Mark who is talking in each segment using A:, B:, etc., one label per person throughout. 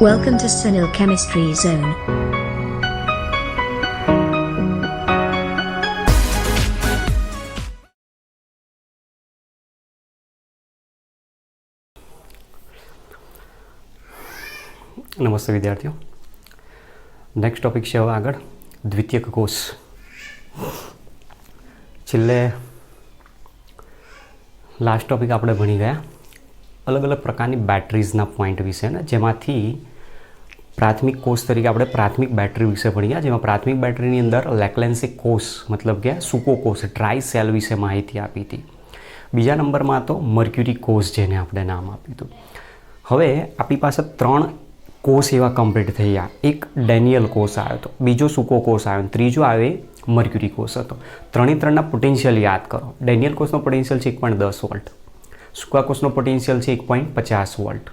A: Welcome to Sunil Chemistry Zone.
B: નમસ્તે વિદ્યાર્થીઓ. Next topic છે હવે આગળ દ્વિતીયક કોષ. છેલ્લે લાસ્ટ ટોપિક આપણે ભણી ગયા અલગ અલગ પ્રકારની બેટરીઝના પોઈન્ટ વિશે, ને જેમાંથી પ્રાથમિક કોષ તરીકે આપણે પ્રાથમિક બેટરી વિશે ભણી ગયા, જેમાં પ્રાથમિક બેટરીની અંદર લેક્લેન્સી કોષ મતલબ કે સૂકો કોષ ડ્રાય સેલ વિશે માહિતી આપી હતી. બીજા નંબરમાં તો મર્ક્યુરી કોષ જેને આપણે નામ આપ્યું હતું. હવે આપણી પાસે 3 કોષ એવા કમ્પ્લીટ થઈ ગયા. એક ડેનિયલ કોષ આવ્યો હતો, બીજો સૂકો કોષ આવ્યો, ત્રીજો આવે મર્ક્યુરી કોષ હતો. 3ના પોટેન્શિયલ યાદ કરો. ડેનિયલ કોષનો પોટેન્શિયલ છે 1.10 વોલ્ટ, સૂકા કોષનો પોટેન્શિયલ છે 1.50 વોલ્ટ,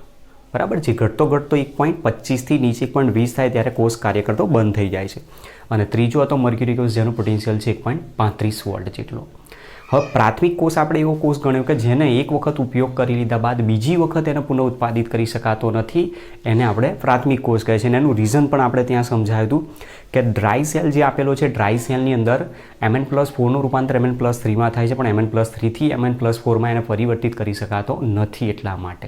B: બરાબર છે. ઘટતો 1.25 થી નીચે 1.20 થાય ત્યારે કોષ કાર્ય કરતો બંધ થઈ જાય છે. અને ત્રીજો હતો મર્ક્યુરી કોષ જેનો પોટેન્શિયલ છે 1.35 વોલ્ટ જેટલો. હવે પ્રાથમિક કોષ આપણે એવો કોષ ગણ્યો કે જેને એક વખત ઉપયોગ કરી લીધા બાદ બીજી વખત એને પુનઃઉત્પાદિત કરી શકાતો નથી, એને આપણે પ્રાથમિક કોષ કહે છે. અને એનું રીઝન પણ આપણે ત્યાં સમજાવ્યું હતું કે ડ્રાય સેલ જે આપેલો છે, ડ્રાય સેલની અંદર Mn+4નું રૂપાંતર Mn+3માં થાય છે, પણ Mn+3 થી Mn+4માં એને પરિવર્તિત કરી શકાતો નથી. એટલા માટે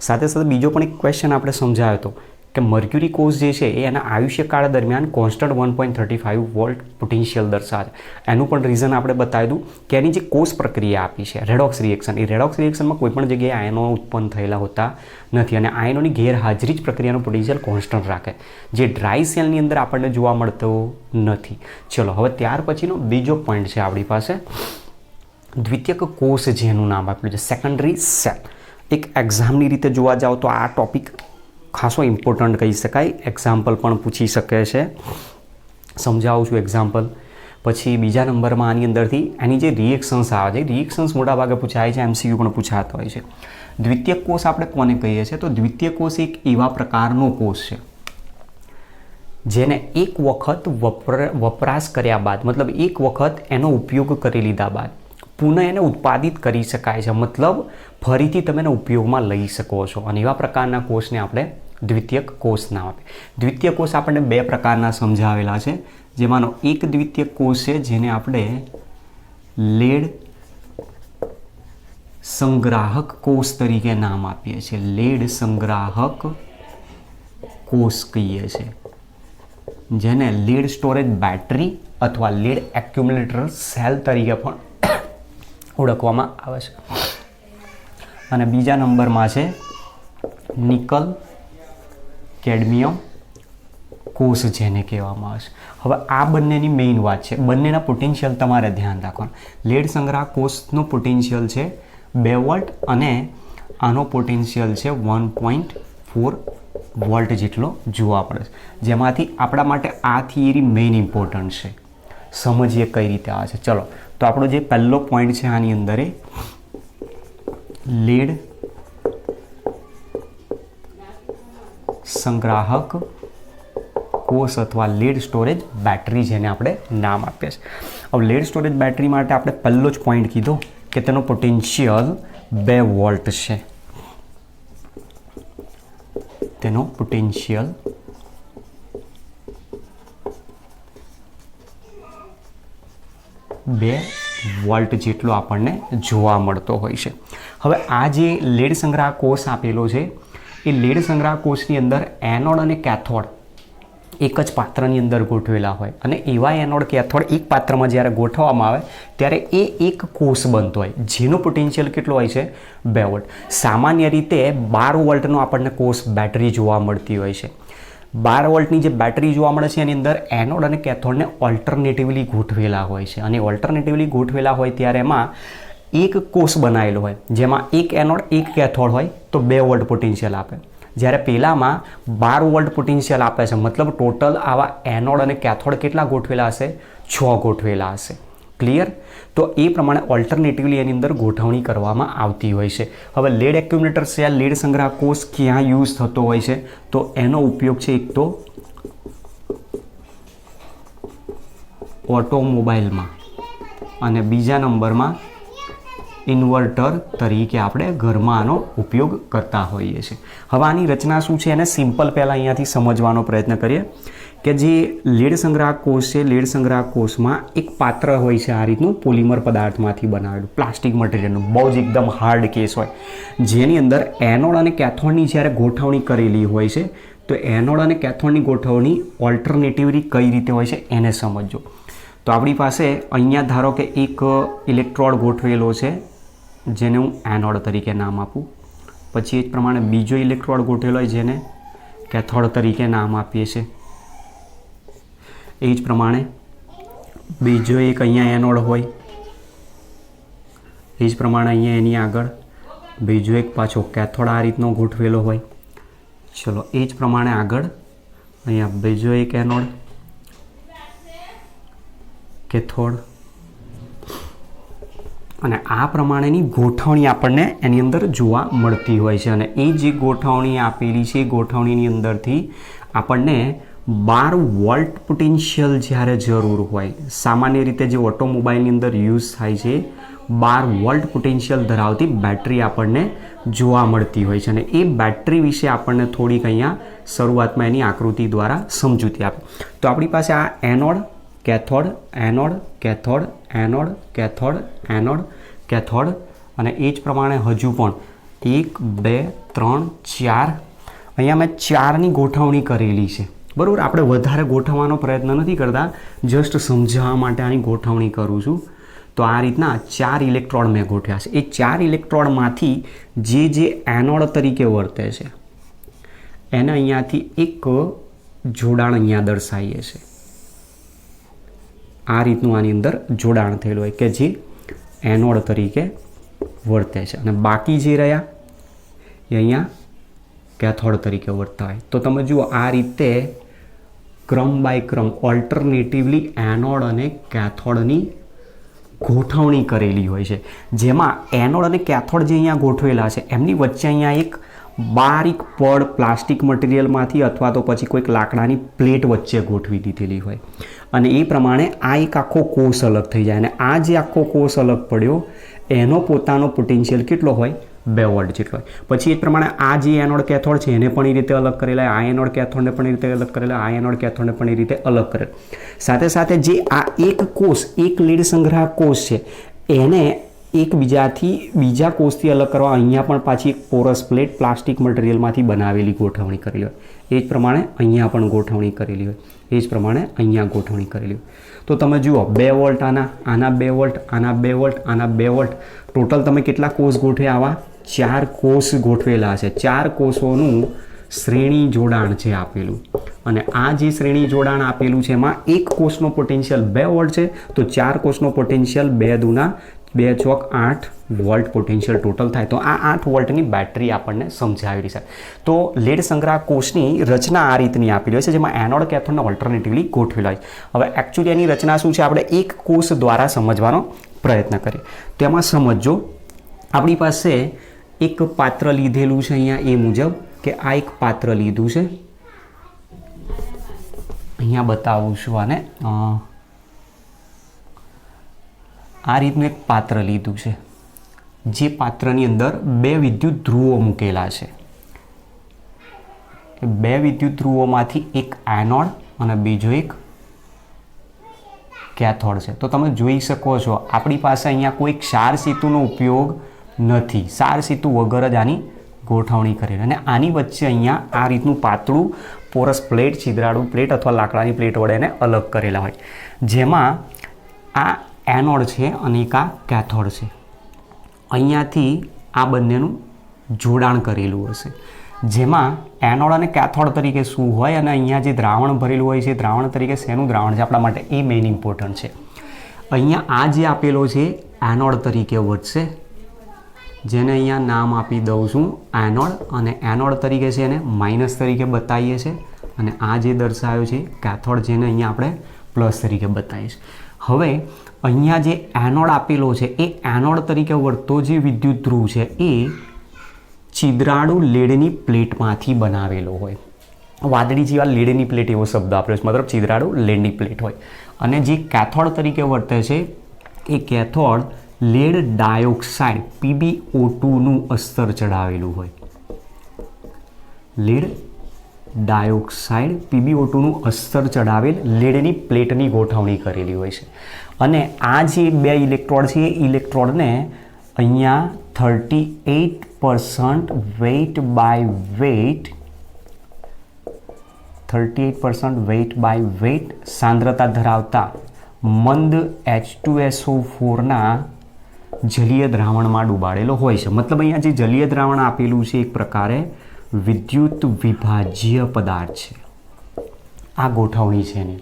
B: સાથે સાથે બીજો પણ એક ક્વેશ્ચન આપણે સમજાવ્યો હતો કે મર્ક્યુરી કોષ જે છે એ એના આયુષ્યકાળ દરમિયાન કોન્સ્ટન્ટ 1.35 વોલ્ટ પોટેન્શિયલ દર્શાવે. એનું પણ રીઝન આપણે બતાવ્યું કે એની જે કોષ પ્રક્રિયા આપી છે રેડોક્સ રિએક્શન, એ રેડોક્સ રિએક્શનમાં કોઈપણ જગ્યાએ આયનો ઉત્પન્ન થયેલા હોતા નથી, અને આયનોની ગેરહાજરી જ પ્રક્રિયાનું પોટેન્શિયલ કોન્સ્ટન્ટ રાખે, જે ડ્રાય સેલની અંદર આપણને જોવા મળતો નથી. ચલો હવે ત્યાર પછીનો બીજો પોઈન્ટ છે આપણી પાસે દ્વિતીયક કોષ જેનું નામ આપ્યું છે સેકન્ડરી સેલ. એક એક્ઝામની રીતે જોવા જાઓ તો આ ટોપિક ખાસો ઇમ્પોર્ટન્ટ કહી શકાય. એક્ઝામ્પલ પણ પૂછી શકે છે, સમજાવું છું એક્ઝામ્પલ. પછી બીજા નંબરમાં આની અંદરથી એની જે રિએક્શન્સ આવે છે, રિએક્શન્સ મોટાભાગે પૂછાય છે, MCQ પણ પૂછાતા હોય છે. દ્વિતીયક કોષ આપણે કોને કહીએ છીએ? તો દ્વિતીયક કોષ એક એવા પ્રકારનો કોષ છે જેને એક વખત વપરાશ કર્યા બાદ, મતલબ એક વખત એનો ઉપયોગ કરી લીધા બાદ પુનઃ એને ઉત્પાદિત કરી શકાય છે, મતલબ ફરીથી તમે એને ઉપયોગમાં લઈ શકો છો. અને એવા પ્રકારના કોષને આપણે દ્વિતીયક કોષ નામ આપે. દ્વિતીયક કોષ આપણને 2 પ્રકારના સમજાવેલા છે, જેમાંનો એક દ્વિતીયક કોષ છે જેને આપણે લેડ સંગ્રાહક કોષ તરીકે નામ આપીએ છીએ. લેડ સંગ્રાહક કોષ કહીએ છીએ, જેને લીડ સ્ટોરેજ બેટરી અથવા લીડ એક્યુમ્યુલેટર સેલ તરીકે પણ ઓળખવામાં આવે છે. અને બીજા નંબરમાં છે નિકલ કેડમિયમ કોષ જેને કહેવામાં આવે છે. હવે આ બંનેની મેઇન વાત છે, બંનેના પોટેન્શિયલ તમારે ધ્યાન રાખવાનું. લેડ સંગ્રાહક કોષનો પોટેન્શિયલ છે 2 વોલ્ટ અને આનો પોટેન્શિયલ છે 1.4 વોલ્ટ જેટલો જોવા પડે છે. જેમાંથી આપણા માટે આ થિયરી મેઇન ઇમ્પોર્ટન્ટ છે, સમજીએ કઈ રીતે આવે છે. ચલો તો આપણો જે પહેલો પોઈન્ટ છે આની અંદર એ લેડ સંગ્રાહક કોષ અથવા લેડ સ્ટોરેજ બેટરી જેને આપણે નામ આપીએ છીએ. હવે લેડ સ્ટોરેજ બેટરી માટે આપણે પહેલો જ પોઈન્ટ કીધો કે તેનો પોટેન્શિયલ 2 વોલ્ટ છે. તેનો પોટેન્શિયલ 2 વોલ્ટ જેટલો આપણને જોવા મળતો હોય છે. હવે આ જે લેડ સંગ્રાહક કોષ આપેલો છે એ લેડ સંગ્રાહક કોષની અંદર એનોડ અને કેથોડ એક જ પાત્રની અંદર ગોઠવેલા હોય, અને એવા એનોડ કેથોડ એક પાત્રમાં જ્યારે ગોઠવવામાં આવે ત્યારે એ એક કોષ બનતો હોય, જેનો પોટેન્શિયલ કેટલો હોય છે 2 વોલ્ટ. સામાન્ય રીતે 12 વોલ્ટનો આપણને કોષ બેટરી જોવા મળતી હોય છે. 12 વોલ્ટની જે બેટરી જોવા મળે છે એની અંદર એનોડ અને કેથોડને ઓલ્ટરનેટિવલી ગોઠવેલા હોય છે, અને ઓલ્ટરનેટિવલી ગોઠવેલા હોય ત્યારે એમાં એક કોષ બનાવેલો હોય, જેમાં એક એનોડ એક કેથોડ હોય તો 2 વોલ્ટ પોટેન્શિયલ આપે. જ્યારે પહેલામાં 12 વોલ્ટ પોટેન્શિયલ આપે છે, મતલબ ટોટલ આવા એનોડ અને કેથોડ કેટલા ગોઠવેલા હશે? 6 ગોઠવેલા હશે. ક્લિયર? તો એ પ્રમાણે ઓલ્ટરનેટિવલી એની અંદર ગોઠવણી કરવામાં આવતી હોય છે. હવે લેડ એક્યુમ્યુલેટર સેલ, લેડ સંગ્રાહક કોષ ક્યાં યુઝ થતો હોય છે? તો એનો ઉપયોગ છે એક તો ઓટોમોબાઈલમાં અને બીજા નંબરમાં ઇન્વર્ટર તરીકે આપણે ઘરમાં આનો ઉપયોગ કરતા હોઈએ છીએ. હવે આની રચના શું છે એને સિમ્પલ પહેલાં અહીંયાથી સમજવાનો પ્રયત્ન કરીએ કે જે લેડ સંગ્રાહક કોષ છે, લેડ સંગ્રાહક કોષમાં એક પાત્ર હોય છે આ રીતનું પોલિમર પદાર્થમાંથી બનાવેલું, પ્લાસ્ટિક મટીરિયલનું, બહુ જ એકદમ હાર્ડ કેસ હોય, જેની અંદર એનોડ અને કેથોડની જ્યારે ગોઠવણી કરેલી હોય છે તો એનોડ અને કેથોડની ગોઠવણી ઓલ્ટરનેટિવલી કઈ રીતે હોય છે એને સમજો. તો આપણી પાસે અહીંયા ધારો કે એક ઇલેક્ટ્રોડ ગોઠવેલો છે જેને હું એનોડ તરીકે નામ આપું, પછી એ જ પ્રમાણે બીજો ઇલેક્ટ્રોડ ગોઠવેલો હોય જેને કેથોડ તરીકે નામ આપીએ છીએ. એ જ પ્રમાણે બીજો એક અહીંયા એનોડ હોય, એ જ પ્રમાણે અહીંયા એની આગળ બીજો એક પાછો કેથોડ આ રીતનો ગોઠવેલો હોય. ચલો એ જ પ્રમાણે આગળ અહીંયા બીજો એક એનોડ, કેથોડ, અને આ પ્રમાણેની ગોઠવણી આપણને એની અંદર જોવા મળતી હોય છે. અને એ જે ગોઠવણી આપેલી છે એ ગોઠવણીની અંદરથી આપણને 12 વોલ્ટ પોટેન્શિયલ જ્યારે જરૂર હોય, સામાન્ય રીતે જે ઓટોમોબાઈલની અંદર યુઝ થાય છે 12 વોલ્ટ પોટેન્શિયલ ધરાવતી બેટરી આપણને જોવા મળતી હોય છે. અને એ બેટરી વિશે આપણને થોડીક અહીંયા શરૂઆતમાં એની આકૃતિ દ્વારા સમજૂતી આપે. તો આપણી પાસે આ anode, cathode, anode, cathode, anode, cathode, anode, cathode, અને એ જ પ્રમાણે હજુ પણ 1 2 3 4 અહીંયા મેં 4ની ગોઠવણી કરેલી છે. બરાબર, આપણે વધારે ગોઠવવાનો પ્રયત્ન નથી કરતા, જસ્ટ સમજાવવા માટે આની ગોઠવણી કરું છું. તો આ રીતના 4 ઇલેક્ટ્રોડ મેં ગોઠવ્યા છે. એ 4 ઇલેક્ટ્રોડમાંથી જે એનોડ તરીકે વર્તે છે એને અહીંયાથી એક જોડાણ અહીંયા દર્શાવીએ છીએ. આ રીતનું આની અંદર જોડાણ થયેલું હોય કે જે એનોડ તરીકે વર્તે છે, અને બાકી જે રહ્યા એ અહીંયા કેથોડ તરીકે વર્તા હોય. તો તમે જુઓ આ રીતે ક્રમ બાય ક્રમ ઓલ્ટરનેટિવલી એનોડ અને કેથોડની ગોઠવણી કરેલી હોય છે, જેમાં એનોડ અને કેથોડ જે અહીંયા ગોઠવેલા છે એમની વચ્ચે અહીંયા એક બારીક પડ પ્લાસ્ટિક મટીરિયલમાંથી અથવા તો પછી કોઈક લાકડાની પ્લેટ વચ્ચે ગોઠવી દીધેલી હોય, અને એ પ્રમાણે આ એક આખો કોષ અલગ થઈ જાય. અને આ જે આખો કોષ અલગ પડ્યો એનો પોતાનો પોટેન્શિયલ કેટલો હોય? 2 વોલ્ટ જેટલો હોય. પછી એ પ્રમાણે આ જે એનોડ કેથોડ છે એને પણ એ રીતે અલગ કરેલા, આ એનોડ કેથોડને પણ એ રીતે અલગ કરેલા, આ એનોડ કેથોડને પણ એ રીતે અલગ કરેલા. સાથે સાથે જે આ એક કોષ, એક લેડ સંગ્રાહક કોષ છે એને એકબીજાથી બીજા કોષથી અલગ કરવા અહીંયા પણ પાછી એક પોરસ પ્લેટ પ્લાસ્ટિક મટીરિયલમાંથી બનાવેલી ગોઠવણી કરેલી હોય. એ જ પ્રમાણે અહીંયા પણ ગોઠવણી કરેલી હોય, એ જ પ્રમાણે અહીંયા ગોઠવણી કરેલી હોય. તો તમે જુઓ 2 વોલ્ટ આના 2 વોલ્ટ, આના 2 વોલ્ટ, આના 2 વોલ્ટ, ટોટલ તમે કેટલા કોષ ગોઠવ્યા? આવા 4 કોષ ગોઠવેલા છે. 4 કોષોનું શ્રેણી જોડાણ છે આપેલું, અને આ જે શ્રેણી જોડાણ આપેલું છે એમાં એક કોષનો પોટેન્શિયલ 2 વોલ્ટ છે, તો 4 કોષનો પોટેન્શિયલ 2 દુના 2 ચોક 8 વોલ્ટ પોટેન્શિયલ ટોટલ થાય. તો આ 8 વોલ્ટની બેટરી આપણને સમજાવેલી છે. તો લેડ સંગ્રાહક કોષની રચના આ રીતની આપેલી હોય છે, જેમાં એનોડ કેથોડને ઓલ્ટરનેટિવલી ગોઠવેલા હોય. હવે એકચ્યુઅલી એની રચના શું છે આપણે એક કોષ દ્વારા સમજવાનો પ્રયત્ન કરીએ. તો એમાં સમજો, આપણી પાસે એક પાત્ર લીધેલું છે અહીંયા એ મુજબ કે આ એક પાત્ર લીધું છે, અહીંયા બતાવું છું આને, આ રીતનું એક પાત્ર લીધું છે, જે પાત્રની અંદર 2 વિદ્યુત ધ્રુવો મૂકેલા છે. 2 વિદ્યુત ધ્રુવોમાંથી એક એનોડ અને બીજો એક કેથોડ છે. તો તમે જોઈ શકો છો આપણી પાસે અહીંયા કોઈ ક્ષાર સેતુનો ઉપયોગ નથી, ક્ષાર સેતુ વગર જ આની ગોઠવણી કરેલી, અને આની વચ્ચે અહીંયા આ રીતનું પાતળું પોરસ પ્લેટ, છિદ્રાળુ પ્લેટ અથવા લાકડાની પ્લેટ વડે એને અલગ કરેલા હોય, જેમાં આ એનોડ છે અને એક આ કેથોડ છે. અહીંયાથી આ બંનેનું જોડાણ કરેલું હશે, જેમાં એનોડ અને કેથોડ તરીકે શું હોય અને અહીંયા જે દ્રાવણ ભરેલું હોય છે દ્રાવણ તરીકે શેનું દ્રાવણ છે આપણા માટે એ મેઇન ઇમ્પોર્ટન્ટ છે. અહીંયા આ જે આપેલો છે એનોડ તરીકે વધશે, જેને અહીંયા નામ આપી દઉં છું એનોડ, અને એનોડ તરીકે છે એને માઇનસ તરીકે બતાવીએ છીએ, અને આ જે દર્શાવ્યો છે કેથોડ, જેને અહીંયા આપણે પ્લસ તરીકે બતાવીએ છીએ. હવે અહીંયા જે એનોડ આપેલો છે એ એનોડ તરીકે વર્તતો જે વિદ્યુત ધ્રુવ છે એ છિદ્રાળુ લેડની પ્લેટમાંથી બનાવેલો હોય. વાદળી જેવા લેડની પ્લેટ એવો શબ્દ આપ્યો છે, મતલબ છિદ્રાળુ લેડની પ્લેટ હોય. અને જે કેથોડ તરીકે વર્તે છે એ કેથોડ લેડ ડાયોક્સાઇડ PbO2નું અસ્તર ચડાવેલું હોય, લેડ ડાયોક્સાઇડ PbO2નું અસ્તર ચડાવેલ લેડની પ્લેટની ગોઠવણી કરેલી હોય છે. અને આ જે બે ઇલેક્ટ્રોડ છે એ ઇલેક્ટ્રોડને અહીંયા 38% વેઇટ બાય વેઇટ સાંદ્રતા ધરાવતા મંદ H2SO4ના જલીય દ્રાવણમાં ડૂબાડેલો હોય છે. મતલબ અહીંયા જે જલીય દ્રાવણ આપેલું છે એક પ્રકારે વિદ્યુત વિભાજ્ય પદાર્થ છે. આ ગોઠવણી છે એની.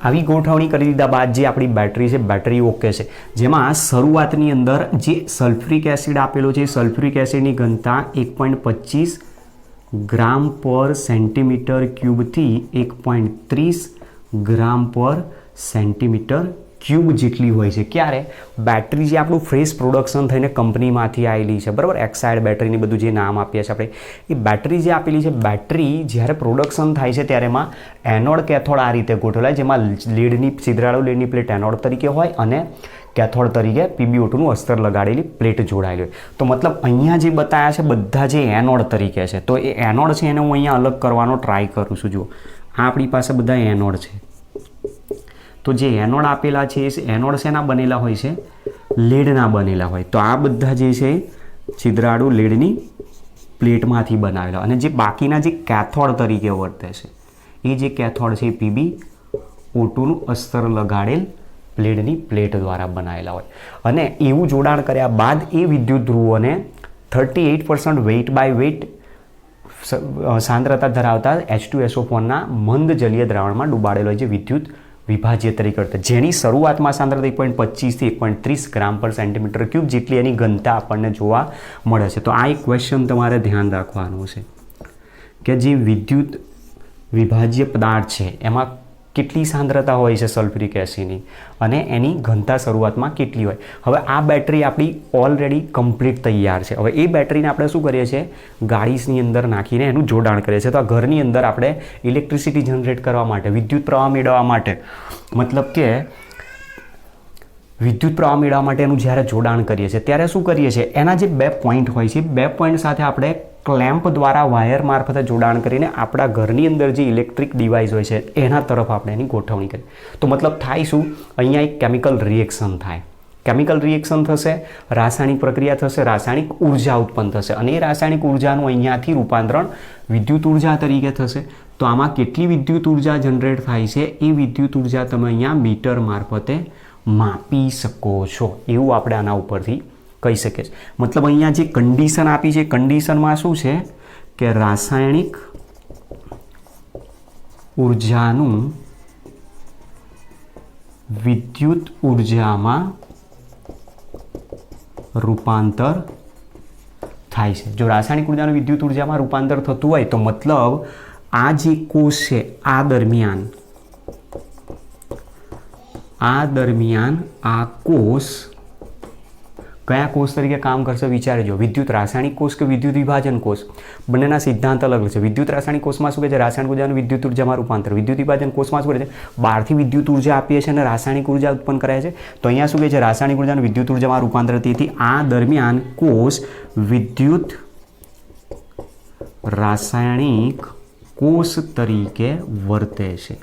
B: આવી ગોઠવણી કરી દીધા બાદ જે આપણી બેટરી છે, બેટરી ઓકે છે, જેમાં શરૂઆતની અંદર જે સલ્ફ્યુરિક એસિડ આપેલો છે, સલ્ફ્યુરિક એસિડની ઘનતા 1.25 ગ્રામ પર સેન્ટીમીટર ક્યુબથી 1.30 ગ્રામ પર સેન્ટીમીટર ક્યુબ જેટલી હોય છે. ક્યારે? બેટરી જે આપણું ફ્રેશ પ્રોડક્શન થઈને કંપનીમાંથી આવેલી છે, બરાબર, એક્સાઇડ બેટરીની બધું જે નામ આપ્યા છે આપણે, એ બેટરી જે આપેલી છે, બેટરી જ્યારે પ્રોડક્શન થાય છે ત્યારે એમાં એનોડ કેથોડ આ રીતે ગોઠવાય, જેમાં લેડની છિદ્રાળુ લેડની પ્લેટ એનોડ તરીકે હોય અને કેથોડ તરીકે PbO2નું અસ્તર લગાડેલી પ્લેટ જોડાયેલી હોય. તો મતલબ અહીંયા જે બતાવ્યા છે બધા જે એનોડ તરીકે છે, તો એ એનોડ છે એને હું અહીંયા અલગ કરવાનો ટ્રાય કરું છું. જુઓ, આ આપણી પાસે બધા એનોડ છે. તો જે એનોડ આપેલા છે એ એનોડ શેના બનેલા હોય છે? લેડના બનેલા હોય. તો આ બધા જે છે છિદ્રાળુ લેડની પ્લેટમાંથી બનાવેલા, અને જે બાકીના જે કેથોડ તરીકે વર્તે છે એ જે કેથોડ છે PbO2નું અસ્તર લગાડેલ લેડની પ્લેટ દ્વારા બનાવેલા હોય. અને એવું જોડાણ કર્યા બાદ એ વિદ્યુત ધ્રુવોને 38% વેઇટ બાય વેઇટ સાંદ્રતા ધરાવતા H2SO4ના મંદ જલીય દ્રાવણમાં ડૂબાડેલો હોય, જે વિદ્યુત વિભાજ્ય તરીકે વર્તે, જેની શરૂઆતમાં સાંદ્રતા 1.25 થી 1.30 ગ્રામ પર સેન્ટીમીટર ક્યુબ જેટલી એની ઘનતા આપણને જોવા મળે છે. તો આ એક ક્વેશ્ચન તમારે ધ્યાન રાખવાનું છે કે જે વિદ્યુત વિભાજ્ય પદાર્થ છે એમાં કેટલી સાંદ્રતા હોય છે સલ્ફ્યુરિક એસિડની, અને એની ઘનતા શરૂઆતમાં કેટલી હોય. હવે આ બેટરી આપણી ઓલરેડી કમ્પ્લીટ તૈયાર છે. હવે એ બેટરીને આપણે શું કરીએ છીએ? ગાડીની અંદર નાખીને એનું જોડાણ કરીએ છીએ. તો આ ઘરની અંદર આપણે ઇલેક્ટ્રિસિટી જનરેટ કરવા માટે, વિદ્યુત પ્રવાહ મેળવવા માટે, મતલબ કે વિદ્યુત પ્રવાહ મેળવવા માટે એનું જ્યારે જોડાણ કરીએ છીએ ત્યારે શું કરીએ છીએ? એના જે બે પોઈન્ટ હોય છે, બે પોઈન્ટ સાથે આપણે ક્લેમ્પ દ્વારા વાયર મારફતે જોડાણ કરીને આપણા ઘરની અંદર જે ઇલેક્ટ્રિક ડિવાઇસ હોય છે એના તરફ આપણે એની ગોઠવણી કરીએ. તો મતલબ થાય શું? અહીંયા એક કેમિકલ રિએક્શન થાય. કેમિકલ રિએક્શન થશે, રાસાયણિક પ્રક્રિયા થશે, રાસાયણિક ઉર્જા ઉત્પન્ન થશે, અને એ રાસાયણિક ઉર્જાનું અહીંયાથી રૂપાંતરણ વિદ્યુત ઉર્જા તરીકે થશે. તો આમાં કેટલી વિદ્યુત ઉર્જા જનરેટ થાય છે એ વિદ્યુત ઉર્જા તમે અહીંયા મીટર મારફતે માપી શકો છો. એવું આપણે આના ઉપરથી કહી શકીએ છીએ. મતલબ અહીંયા જે કન્ડિશન આપી છે, કન્ડિશનમાં શું છે કે રાસાયણિક ઉર્જાનું વિદ્યુત ઉર્જામાં રૂપાંતર થાય છે. જો રાસાયણિક ઉર્જાનું વિદ્યુત ઉર્જામાં રૂપાંતર થતું હોય તો મતલબ આ જે કોષ છે આ દરમિયાન આ કોષ કયા કોષ તરીકે કામ કરશે વિચારજો? વિદ્યુત રાસાયણિક કોષ કે વિદ્યુત વિભાજન કોષ? બંનેના સિદ્ધાંત અલગ છે. વિદ્યુત રાસાયણિક કોષમાં શું કહે છે? રાસાયણિક ઉર્જાનું વિદ્યુત ઉર્જામાં રૂપાંતર. વિદ્યુત વિભાજન કોષમાં શું કરે છે? બહારથી વિદ્યુત ઉર્જા આપીએ છીએ અને રાસાયણિક ઉર્જા ઉત્પન્ન કરાય છે. તો અહીંયા શું કહે છે? રાસાયણિક ઉર્જાનું વિદ્યુત ઉર્જામાં રૂપાંતર. તેથી આ દરમિયાન કોષ વિદ્યુત રાસાયણિક કોષ તરીકે વર્તે છે.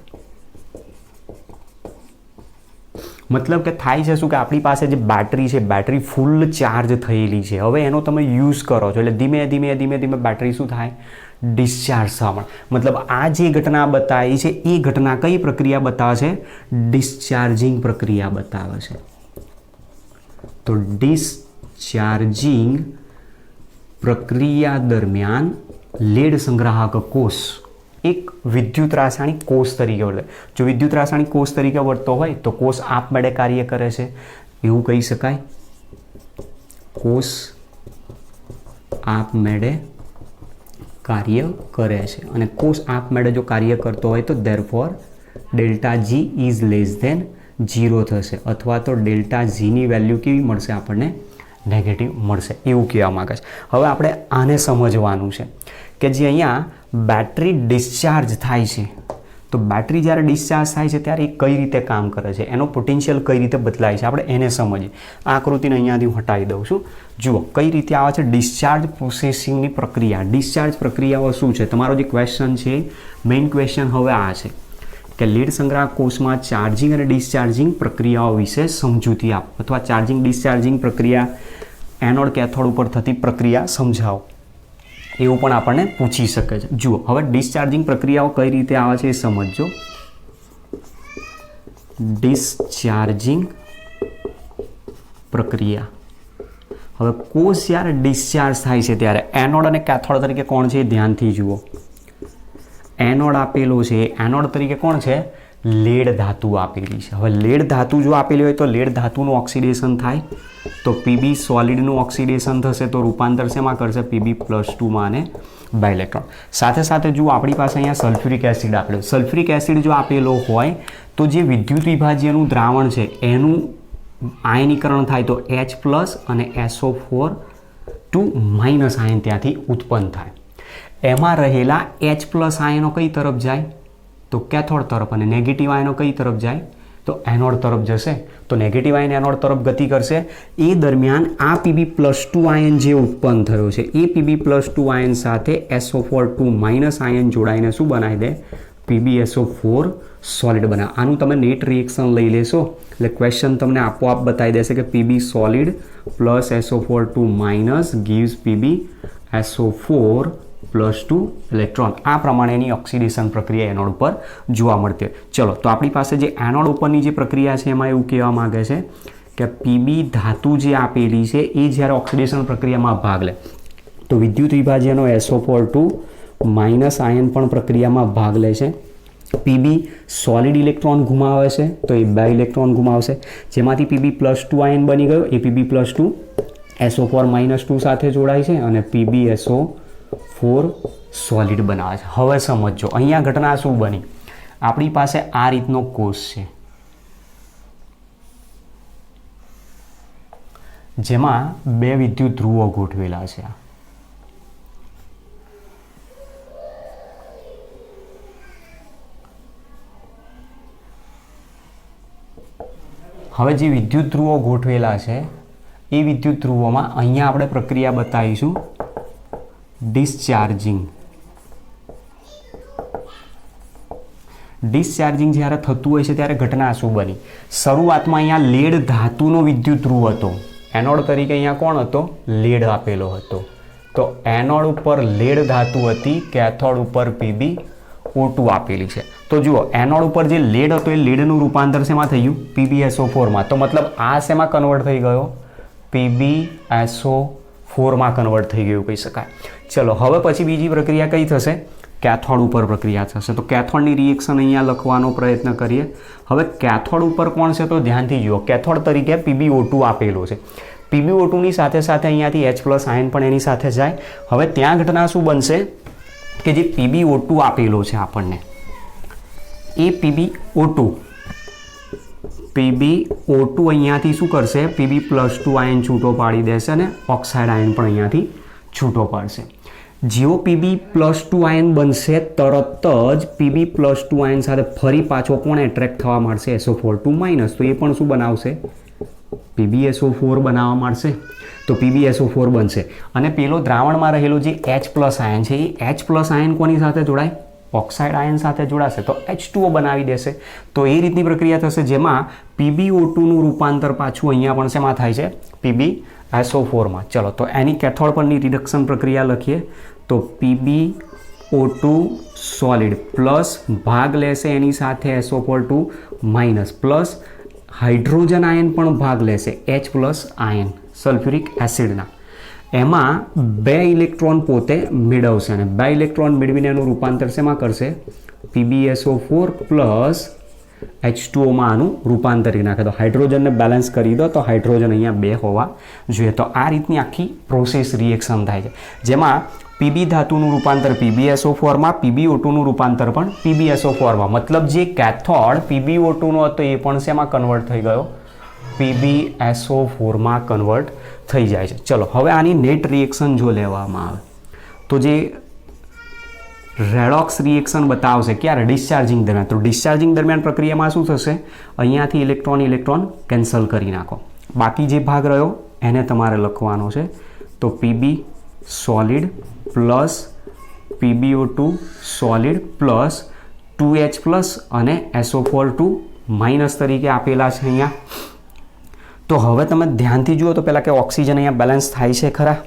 B: મતલબ કે થાય છે શું કે આપણી પાસે જે બેટરી છે, બેટરી ફૂલ ચાર્જ થયેલી છે. હવે એનો તમે યુઝ કરો છો એટલે ધીમે ધીમે બેટરી શું થાય? ડિસ્ચાર્જ થવા મળે. મતલબ આ જે ઘટના બતાવી છે એ ઘટના કઈ પ્રક્રિયા બતાવે છે? ડિસ્ચાર્જિંગ પ્રક્રિયા બતાવે છે. તો ડિસ્ચાર્જિંગ પ્રક્રિયા દરમિયાન લેડ સંગ્રાહક કોષ એક વિદ્યુત રાસાયણિક કોષ તરીકે વર્તે. જો વિદ્યુત રાસાયણિક કોષ તરીકે વર્તતો હોય તો કોષ આપમેળે કાર્ય કરે છે, એવું કહી શકાય. કોષ આપમેળે કાર્ય કરે છે, અને કોષ આપમેળે જો કાર્ય કરતો હોય તો therefore delta G is less than 0 થશે, અથવા તો ડેલ્ટા જીની વેલ્યુ કેવી મળશે આપણને? નેગેટિવ મળશે, એવું કહેવા માંગે છે. હવે આપણે આને સમજવાનું છે કે જે અહીંયા બેટરી ડિસ્ચાર્જ થાય છે તો બેટરી જ્યારે ડિસ્ચાર્જ થાય છે ત્યારે એ કઈ રીતે કામ કરે છે, એનો પોટેન્શિયલ કઈ રીતે બદલાય છે, આપણે એને સમજીએ. આ આકૃતિને અહીંયાથી હું હટાવી દઉં છું. જુઓ કઈ રીતે આવે છે ડિસ્ચાર્જ પ્રોસેસિંગની પ્રક્રિયા. ડિસ્ચાર્જ પ્રક્રિયાઓ શું છે, તમારો જે ક્વેશ્ચન છે મેઇન ક્વેશ્ચન હવે આ છે કે લીડ સંગ્રાહક કોષમાં ચાર્જિંગ અને ડિસ્ચાર્જિંગ પ્રક્રિયાઓ વિશે સમજૂતી આપો, અથવા ચાર્જિંગ ડિસ્ચાર્જિંગ પ્રક્રિયા, એનોડ કેથોડ ઉપર થતી પ્રક્રિયા સમજાવો, એવું પણ આપણને પૂછી શકે છે. જુઓ હવે ડિસ્ચાર્જિંગ પ્રક્રિયાઓ કઈ રીતે આવે છે એ સમજજો. ડિસ્ચાર્જિંગ પ્રક્રિયા, હવે કોષ જ્યારે ડિસ્ચાર્જ થાય છે ત્યારે એનોડ અને કેથોડ તરીકે કોણ છે એ ધ્યાનથી જુઓ. એનોડ આપેલો છે, એનોડ તરીકે કોણ છે, લેડ ધાતુ આપેલી છે. હવે લેડ ધાતુ જો આપેલી હોય તો લેડ ધાતુનું ઓક્સિડેશન થાય તો પીબી સોલિડનું ઓક્સિડેશન થશે, તો રૂપાંતર શેમાં કરશે, Pb+2 અને 2 ઇલેક્ટ્રોન. સાથે સાથે જો આપણી પાસે અહીંયા સલ્ફ્યુરિક એસિડ આપેલો, સલ્ફ્યુરિક એસિડ જો આપેલો હોય તો જે વિદ્યુત વિભાજ્યનું દ્રાવણ છે એનું આયનીકરણ થાય તો H+ અને SO4 આયન ત્યાંથી ઉત્પન્ન થાય. એમાં રહેલા H+ આયનો કઈ તરફ જાય, તો કેથોડ તરફ, અને નેગેટિવ આયનો કઈ તરફ જાય, તો એનોડ તરફ જશે. તો નેગેટિવ આયન એનોડ તરફ ગતિ કરશે. એ દરમિયાન આ Pb+2 આયન જે ઉત્પન્ન થયો છે એ Pb+2 આયન સાથે SO4 આયન જોડાઈને શું બનાવી દે, PbSO4 સોલિડ બનાવે. આનું તમે નેટ રિએક્શન લઈ લેશો એટલે ક્વેશ્ચન તમને આપોઆપ બતાવી દેશે કે Pb solid plus SO4 gives PbSO4 +2 electron. આ પ્રમાણેની ઓક્સિડેશન પ્રક્રિયા એનોડ પર જોવા મળતી હોય. ચલો તો આપણી પાસે જે એનોડ ઉપરની જે પ્રક્રિયા છે એમાં એવું કહેવા માંગે છે કે પીબી ધાતુ જે આપેલી છે એ જ્યારે ઓક્સિડેશન પ્રક્રિયામાં ભાગ લે તો વિદ્યુત વિભાજ્યનો SO4 આયન પણ પ્રક્રિયામાં ભાગ લે છે. પીબી સોલિડ ઇલેક્ટ્રોન ગુમાવે છે તો એ 2 ઇલેક્ટ્રોન ગુમાવશે, જેમાંથી Pb+2 આયન બની ગયો. એ Pb+2 SO4 સાથે જોડાય છે અને PbSO4 સોલિડ બનાવે છે. હવે સમજો અહીંયા ઘટના શું બની. આપણી પાસે આ રીતનો કોષ છે જેમાં 2 વિદ્યુત ધ્રુવો ગોઠવેલા છે. હવે જે વિદ્યુત ધ્રુવો ગોઠવેલા છે એ વિદ્યુત ધ્રુવોમાં અહીંયા આપણે પ્રક્રિયા બતાવીશું ડિસ્ચાર્જિંગ. ડિસ્ચાર્જિંગ જ્યારે થતું હોય છે ત્યારે ઘટના શું બની. શરૂઆતમાં અહીંયા લેડ ધાતુનો વિદ્યુત ધ્રુવ હતો, એનોડ તરીકે અહીંયા કોણ હતો, લેડ આપેલો હતો. તો એનોડ ઉપર લેડ ધાતુ હતી, કેથોડ ઉપર PbO2 આપેલી છે. તો જુઓ એનોડ ઉપર જે લેડ હતો એ લેડનું રૂપાંતર શેમાં થયું, PbSO4 તો મતલબ આ શેમાં કન્વર્ટ થઈ ગયો, PbSO4 કન્વર્ટ થઈ ગયું કહી શકાય. ચલો હવે પછી બીજી પ્રક્રિયા કઈ થશે, કેથોડ ઉપર પ્રક્રિયા થશે. તો કેથોડની રિએક્શન અહીંયા લખવાનો પ્રયત્ન કરીએ. હવે કેથોડ ઉપર કોણ છે તો ધ્યાનથી જુઓ, કેથોડ તરીકે PbO2 આપેલો છે. PbO2ની સાથે સાથે અહીંયાથી H+ આયન પણ એની સાથે જાય. હવે ત્યાં ઘટના શું બનશે કે જે PbO2 આપેલો છે આપણને એ PbO2 અહીંયાથી શું કરશે, Pb+2 આયન છૂટો પાડી દેશે અને ઓક્સાઇડ આયન પણ અહીંયાથી છૂટો પાડશે. જેવો Pb+2 આયન બનશે તરત જ Pb+2 આયન સાથે ફરી પાછો કોણ એટ્રેક્ટ થવા માંડશે, SO4 તો એ પણ શું બનાવશે, PbSO4 બનાવવા માંડશે. તો PbSO4 બનશે અને પેલો દ્રાવણમાં રહેલો જે H+ આયન છે એ H+ આયન કોની સાથે જોડાય, ઓક્સાઇડ આયન સાથે જોડાશે તો H2O બનાવી દેશે. તો એ રીતની પ્રક્રિયા થશે જેમાં PbO2નું રૂપાંતર પાછું અહીંયા પણ શેમાં થાય છે, PbSO4. ચલો તો એની કેથોડ પરની રિડક્શન પ્રક્રિયા લખીએ તો PbO2 સોલિડ પ્લસ ભાગ લેશે એની સાથે SO4 પ્લસ હાઇડ્રોજન આયન પણ ભાગ લેશે H+ આયન સલ્ફ્યુરિક એસિડના. એમાં 2 ઇલેક્ટ્રોન પોતે મેળવશે અને 2 ઇલેક્ટ્રોન મેળવીને એનું રૂપાંતર શેમાં કરશે, PbSO4 પ્લસ H2Oમાં આનું રૂપાંતર કરી નાખે. તો હાઇડ્રોજનને બેલેન્સ કરી દો તો હાઇડ્રોજન અહીંયા 2 હોવા જોઈએ. તો આ રીતની આખી પ્રોસેસ રિએક્શન થાય છે જેમાં Pb ધાતુનું રૂપાંતર PbSO4, PbO2નું રૂપાંતર પણ PbSO4. મતલબ જે કેથોડ PbO2નો હતો એ પણ શેમાં કન્વર્ટ થઈ ગયો, PbSO4 કન્વર્ટ થઈ જાય છે. ચલો હવે આની નેટ રિએક્શન જો લેવામાં આવે તો જે રેડોક્સ રિએક્શન બતાવશે ક્યારે? ડિસ્ચાર્જિંગ દરમિયાન. તો ડિસ્ચાર્જિંગ દરમિયાન પ્રક્રિયામાં શું થશે? અહીંયાથી ઇલેક્ટ્રોન કેન્સલ કરી નાખો. બાકી જે ભાગ રહ્યો એને તમારે લખવાનો છે. તો PB solid plus PbO2 solid plus 2H plus અને SO4 માઇનસ તરીકે આપેલા છે અહીંયા. તો હવે તમે ધ્યાનથી જુઓ તો પહેલાં કે ઓક્સિજન અહીંયા બેલેન્સ થાય છે ખરા?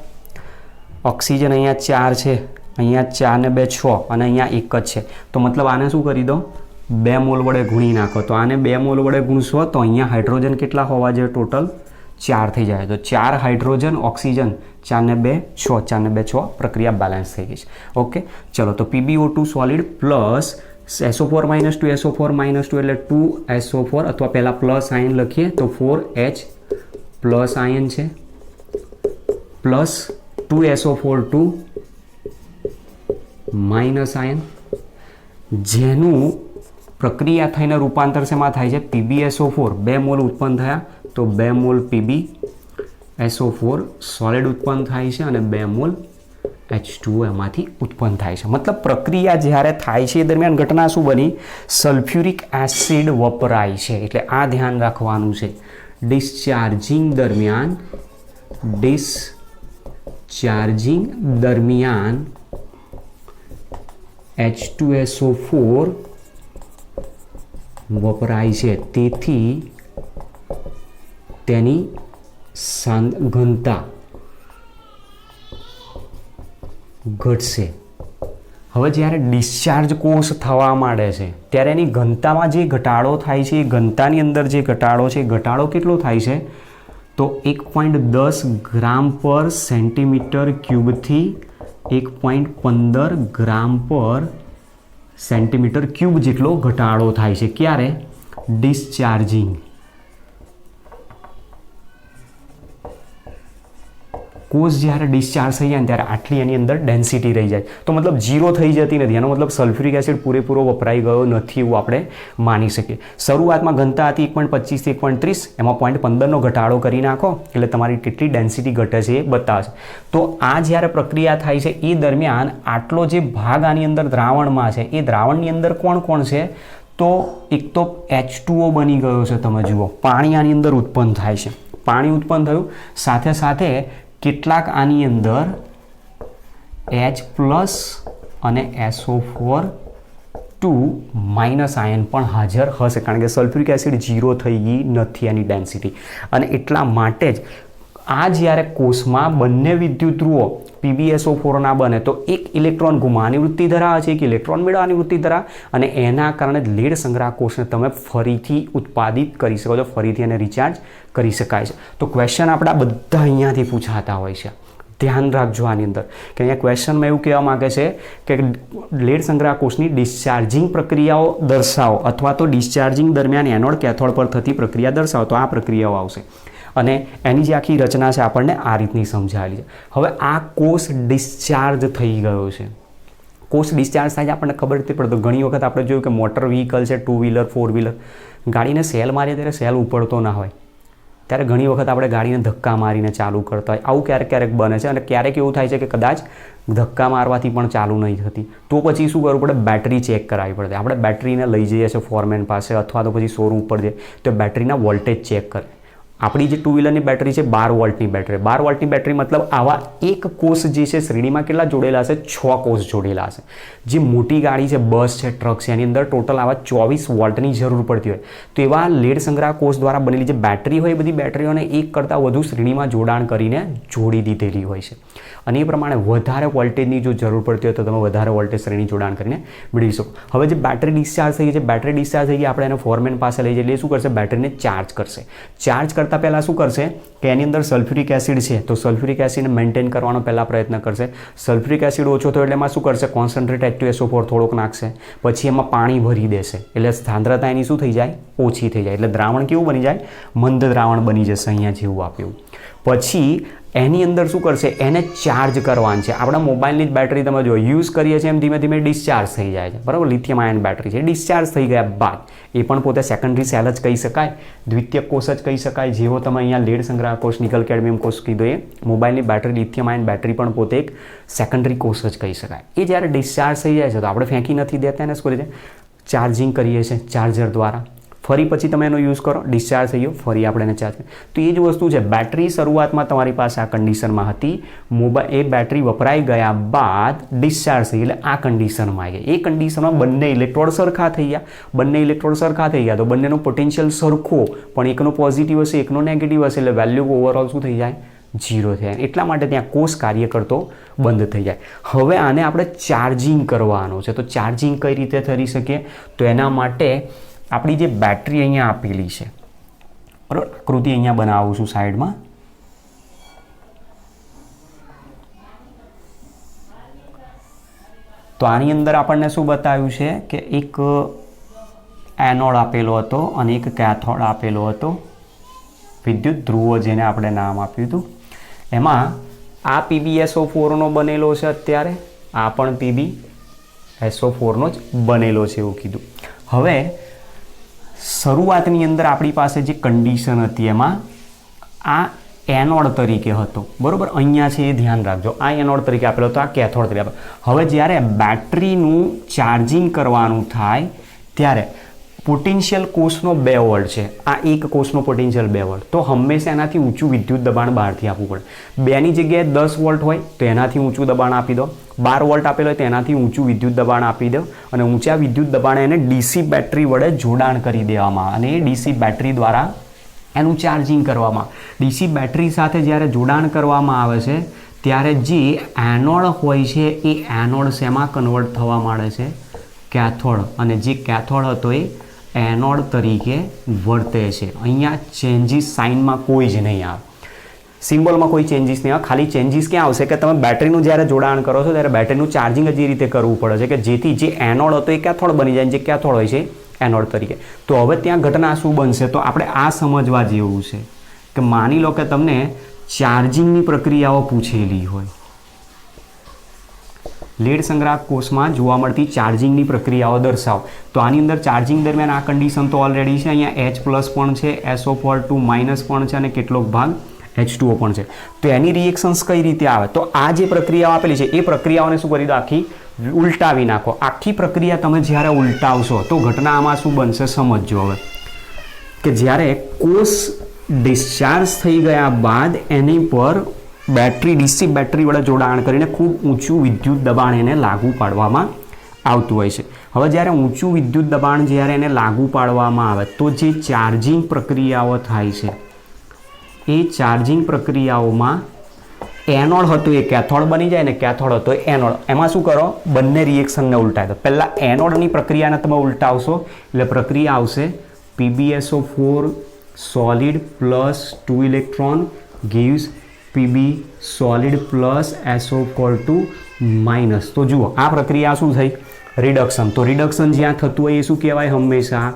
B: ઓક્સિજન અહીંયા 4 છે, અહીંયા 4 ને 2 6 અને અહીંયા 1 જ છે. તો મતલબ આને શું કરી દો? 2 મોલ વડે ગુણી નાખો. તો આને 2 મોલ વડે ગુણશો તો અહીંયા હાઇડ્રોજન કેટલા હોવા જોઈએ? ટોટલ 4 થઈ જાય. તો 4 હાઇડ્રોજન ઓક્સિજન 4 ને 2 6, 4 ને 2 6, પ્રક્રિયા બેલેન્સ થઈ ગઈ છે. ઓકે, ચલો. તો PbO2 solid plus SO4 minus 2 SO4 minus 2 એટલે 2SO4 અથવા પહેલાં પ્લસ આયન લખીએ તો 4H પ્લસ આયન છે પ્લસ 2SO4 2 માઇનસ આયન, જેનું પ્રક્રિયા થઈને રૂપાંતર શેમાં થાય છે? PbSO4 2 મોલ ઉત્પન્ન થયા તો 2 મોલ PbSO4 સોલિડ ઉત્પન્ન થાય છે અને 2 મોલ H2O એમાંથી ઉત્પન્ન થાય છે. મતલબ પ્રક્રિયા જ્યારે થાય છે એ દરમિયાન ઘટના શું બની? સલ્ફ્યુરિક એસિડ વપરાય છે. એટલે આ ધ્યાન રાખવાનું છે. ડિસ્ચાર્જિંગ દરમિયાન H2SO4 વપરાય છે, તેથી તેની ઘનતા ઘટશે. હવે જ્યારે ડિસ્ચાર્જ કોષ થવા માંડે છે ત્યારે એની ઘનતામાં જે ઘટાડો થાય છે, એ ઘનતાની અંદર જે ઘટાડો છે, ઘટાડો કેટલો થાય છે? તો 1.10 ગ્રામ પર સેન્ટીમીટર ક્યુબથી 1.15 ગ્રામ પર સેન્ટીમીટર ક્યુબ જેટલો ઘટાડો થાય છે. ક્યારે? ડિસ્ચાર્જિંગ. કોષ જ્યારે ડિસ્ચાર્જ થઈ જાય ત્યારે આટલી એની અંદર ડેન્સિટી રહી જાય. તો મતલબ 0 થઈ જતી નથી. એનો મતલબ સલ્ફ્યુરિક એસિડ પૂરેપૂરો વપરાઈ ગયો નથી એવું આપણે માની શકીએ. શરૂઆતમાં ઘનતા હતી 1.25 થી 1.30, એમાં 0.15નો ઘટાડો કરી નાખો એટલે તમારી કેટલી ડેન્સિટી ઘટે છે એ બતાવશે. તો આ જ્યારે પ્રક્રિયા થાય છે એ દરમિયાન આટલો જે ભાગ આની અંદર દ્રાવણમાં છે, એ દ્રાવણની અંદર કોણ કોણ છે? તો એક તો H2O બની ગયો છે. તમે જુઓ, પાણી આની અંદર ઉત્પન્ન થાય છે. પાણી ઉત્પન્ન થયું, સાથે સાથે કેટલાક આની અંદર H પ્લસ અને SO4 માઇનસ આયન પણ હાજર હશે, કારણ કે સલ્ફ્યુરિક એસિડ 0 થઈ ગઈ નથી એની ડેન્સિટી. અને એટલા માટે જ આ જ્યારે કોષમાં બંને વિદ્યુત ધ્રુવો PbSO4 ના બને તો એક ઇલેક્ટ્રોન ગુમાવવાની વૃત્તિ ધરાવે છે, એક ઇલેક્ટ્રોન મેળવવાની વૃત્તિ ધરાવે, અને એના કારણે લેડ સંગ્રહ કોષને તમે ફરીથી ઉત્પાદિત કરી શકો છો, ફરીથી એને રિચાર્જ કરી શકાય છે. તો ક્વેશ્ચન આપણા બધા અહીંયાથી પૂછાતા હોય છે. ધ્યાન રાખજો આની અંદર કે અહીંયા ક્વેશ્ચનમાં એવું કહેવા માગે છે કે લેડ સંગ્રહ કોષની ડિસ્ચાર્જિંગ પ્રક્રિયાઓ દર્શાવો, અથવા તો ડિસ્ચાર્જિંગ દરમિયાન એનોડ કેથોડ પર થતી પ્રક્રિયા દર્શાવો. તો આ પ્રક્રિયાઓ આવશે અને એની જે આખી રચના છે આપણને આ રીતની સમજાવેલી છે. હવે આ કોષ ડિસ્ચાર્જ થઈ ગયો છે. કોષ ડિસ્ચાર્જ થાય છે આપણને ખબર નથી પડતો. ઘણી વખત આપણે જોયું કે મોટર વ્હીકલ છે, 2 વ્હીલર 4 વ્હીલર, ગાડીને સેલ મારીએ ત્યારે સેલ ઉપડતો ના હોય, ત્યારે ઘણી વખત આપણે ગાડીને ધક્કા મારીને ચાલુ કરતા હોય. આવું ક્યારેક ક્યારેક બને છે. અને ક્યારેક એવું થાય છે કે કદાચ ધક્કા મારવાથી પણ ચાલુ નહીં થતી, તો પછી શું કરવું પડે? બેટરી ચેક કરાવવી પડે. આપણે બેટરીને લઈ જઈએ છીએ ફોરમેન પાસે અથવા તો પછી શોરૂમ ઉપર જઈએ તો બેટરીના વોલ્ટેજ ચેક કરે. આપણી જે 2 વ્હીલરની બેટરી છે 12 વોલ્ટની બેટરી. 12 વોલ્ટની બેટરી મતલબ આવા એક કોષ જે છે શ્રેણીમાં કેટલા જોડેલા છે? 6 કોષ જોડેલા છે. જે મોટી ગાડી છે, બસ છે, ટ્રક છે, એની અંદર ટોટલ આવા 24 વોલ્ટની જરૂર પડતી હોય. તો એવા લેડ સંગ્રહ કોષ દ્વારા બનેલી જે બેટરી હોય, એ બધી બેટરીઓને એક કરતાં વધુ શ્રેણીમાં જોડાણ કરીને જોડી દીધેલી હોય છે. અને એ પ્રમાણે વધારે વોલ્ટેજની જો જરૂર પડતી હોય તો તમે વધારે વોલ્ટેજ શ્રેણી જોડાણ કરીને મેળવી શકો. હવે જે બેટરી ડિસ્ચાર્જ થઈ ગઈ છે, બેટરી ડિસ્ચાર્જ થઈ ગઈ, આપણે એને ફોરમેન પાસે લઈ જઈએ એટલે શું કરશે? બેટરીને ચાર્જ કરશે. ચાર્જ કરતાં પહેલાં શું કરશે કે એની અંદર સલ્ફ્યુરિક એસિડ છે, તો સલ્ફ્યુરિક એસિડને મેન્ટેન કરવાનો પહેલાં પ્રયત્ન કરશે. સલ્ફ્યુરિક એસિડ ઓછો થયો એટલે એમાં શું કરશે? કોન્સન્ટ્રેટ H2SO4 થોડોક નાખશે, પછી એમાં પાણી ભરી દેશે એટલે સાંદ્રતા એની શું થઈ જાય? ઓછી થઈ જાય. એટલે દ્રાવણ કેવું બની જાય? મંદ દ્રાવણ બની જશે અહીંયા જેવું આપ્યું. પછી એની અંદર શું કરશે, એને ચાર્જ કરવાની છે. આપણા મોબાઈલની જ બેટરી તમે જો યુઝ કરીએ છીએ એમ ધીમે ધીમે ડિસ્ચાર્જ થઈ જાય છે, બરાબર. લિથિયમ આયન બેટરી છે, ડિસ્ચાર્જ થઈ ગયા બાદ એ પણ પોતે સેકન્ડરી સેલ જ કહી શકાય, દ્વિતીયક કોષ જ કહી શકાય. જેવો તમે અહીંયા લેડ સંગ્રાહક કોષ, નિકલ કેડમિયમ કોષ કીધો એ મોબાઈલની બેટરી લિથિયમ આયન બેટરી પણ પોતે એક સેકન્ડરી કોષ જ કહી શકાય. એ જ્યારે ડિસ્ચાર્જ થઈ જાય છે તો આપણે ફેંકી નથી દેતા, એને શું કરીએ ચાર્જિંગ કરીએ છીએ ચાર્જર દ્વારા. ફરી પછી તમે એનો યુઝ કરો, ડિસ્ચાર્જ થઈ ગયો, ફરી આપણે એને ચાર્જ કરીએ. તો એ જ વસ્તુ છે. બેટરી શરૂઆતમાં તમારી પાસે આ કન્ડિશનમાં હતી, એ બેટરી વપરાઈ ગયા બાદ ડિસ્ચાર્જ થઈ એટલે આ કન્ડિશનમાં આવી ગઈ. એ કન્ડિશનમાં બંને ઇલેક્ટ્રોડ સરખા થઈ ગયા. બંને ઇલેક્ટ્રોડ સરખા થઈ ગયા તો બંનેનો પોટેન્શિયલ સરખો, પણ એકનો પોઝિટિવ હશે એકનો નેગેટિવ હશે એટલે વેલ્યુ ઓવરઓલ શું થઈ જાય, 0 થાય. એટલા માટે ત્યાં કોષ કાર્ય કરતો બંધ થઈ જાય. હવે આને આપણે ચાર્જિંગ કરવાનું છે. તો ચાર્જિંગ કઈ રીતે થઈ શકે, તો એના માટે આપણી જે બેટરી અહીંયા આપેલી છે, બરાબર, આકૃતિ અહીંયા બનાવું છું સાઈડમાં. તો આની અંદર આપણને શું બતાવ્યું છે કે એક એનોડ આપેલો હતો અને એક કેથોડ આપેલો હતો, વિદ્યુત ધ્રુવો જેને આપણે નામ આપ્યું હતું. એમાં આ PbSO4નો બનેલો છે અત્યારે, આ પણ PbSO4નો જ બનેલો છે એવું કીધું. હવે શરૂઆતની અંદર આપણી પાસે જે કન્ડિશન હતી એમાં આ એનોડ તરીકે હતો, બરાબર. અહીંયા છે એ ધ્યાન રાખજો, આ એનોડ તરીકે આપેલો હતો, આ કેથોડ તરીકે આપેલો. હવે જ્યારે બેટરીનું ચાર્જિંગ કરવાનું થાય ત્યારે પોટેન્શિયલ કોષનો 2 વોલ્ટ છે, આ એક કોષનો પોટેન્શિયલ 2 વોલ્ટ, તો હંમેશા એનાથી ઊંચું વિદ્યુત દબાણ બહારથી આપવું પડે. 2ની જગ્યાએ 10 વોલ્ટ હોય તો એનાથી ઊંચું દબાણ આપી દો, 12 વોલ્ટ આપેલો હોય તો એનાથી ઊંચું વિદ્યુત દબાણ આપી દો, અને ઊંચા વિદ્યુત દબાણે એને ડીસી બેટરી વડે જોડાણ કરી દેવામાં આવે અને એ ડીસી બેટરી દ્વારા એનું ચાર્જિંગ કરવામાં. ડીસી બેટરી સાથે જ્યારે જોડાણ કરવામાં આવે છે ત્યારે જે એનોડ હોય છે એ એનોડ શેમાં કન્વર્ટ થવા માંડે છે, કેથોડ, અને જે કેથોડ હતો એ એનોડ તરીકે વર્તે છે. અહીંયા ચેન્જીસ સાઇનમાં કોઈ જ નહીં આવે, સિમ્બોલમાં કોઈ ચેન્જીસ નહીં આવે. ખાલી ચેન્જીસ ક્યાં આવશે કે તમે બેટરીનું જ્યારે જોડાણ કરો છો ત્યારે બેટરીનું ચાર્જિંગ જ એ રીતે કરવું પડે છે કે જેથી જે એનોડ હતો એ કેથોડ બની જાય, જે કેથોડ હોય છે એનોડ તરીકે. તો હવે ત્યાં ઘટના શું બનશે, તો આપણે આ સમજવા જેવું છે કે માની લો કે તમને ચાર્જિંગની પ્રક્રિયાઓ પૂછેલી હોય, લેડ સંગ્રાહક કોષમાં જોવા મળતી ચાર્જિંગની પ્રક્રિયાઓ દર્શાવો. તો આની અંદર ચાર્જિંગ દરમિયાન આ કન્ડિશન તો ઓલરેડી છે, અહીંયા H+ પણ છે, SO4 2- પણ છે અને કેટલોક ભાગ H2O પણ છે. તો એની રિએક્શન્સ કઈ રીતે આવે, તો આ જે પ્રક્રિયાઓ આપેલી છે એ પ્રક્રિયાઓને શું કરી દો, આખી ઉલટાવી નાખો. આખી પ્રક્રિયા તમે જ્યારે ઉલટાવશો તો ઘટના આમાં શું બનશે સમજજો. હવે કે જ્યારે કોષ ડિસ્ચાર્જ થઈ ગયા બાદ એની પર બેટરી ડીસી બેટરી વડે જોડાણ કરીને ખૂબ ઊંચું વિદ્યુત દબાણ એને લાગુ પાડવામાં આવતું હોય છે. હવે જ્યારે ઊંચું વિદ્યુત દબાણ જ્યારે એને લાગુ પાડવામાં આવે તો જે ચાર્જિંગ પ્રક્રિયાઓ થાય છે એ ચાર્જિંગ પ્રક્રિયાઓમાં એનોડ હતો એ કેથોડ બની જાય ને કેથોડ હતો એ એનોડ. એમાં શું કરો, બંને રિએક્શનને ઉલટાવી દો. પહેલાં એનોડની પ્રક્રિયાને તમે ઉલટાવશો એટલે પ્રક્રિયા આવશે PbSO4 solid plus 2 electron gives Pb solid plus SO4 2-. તો જુઓ આ પ્રક્રિયા શું થઈ, રિડક્શન. તો રિડક્શન જ્યાં થતું હોય એ શું કહેવાય, હંમેશા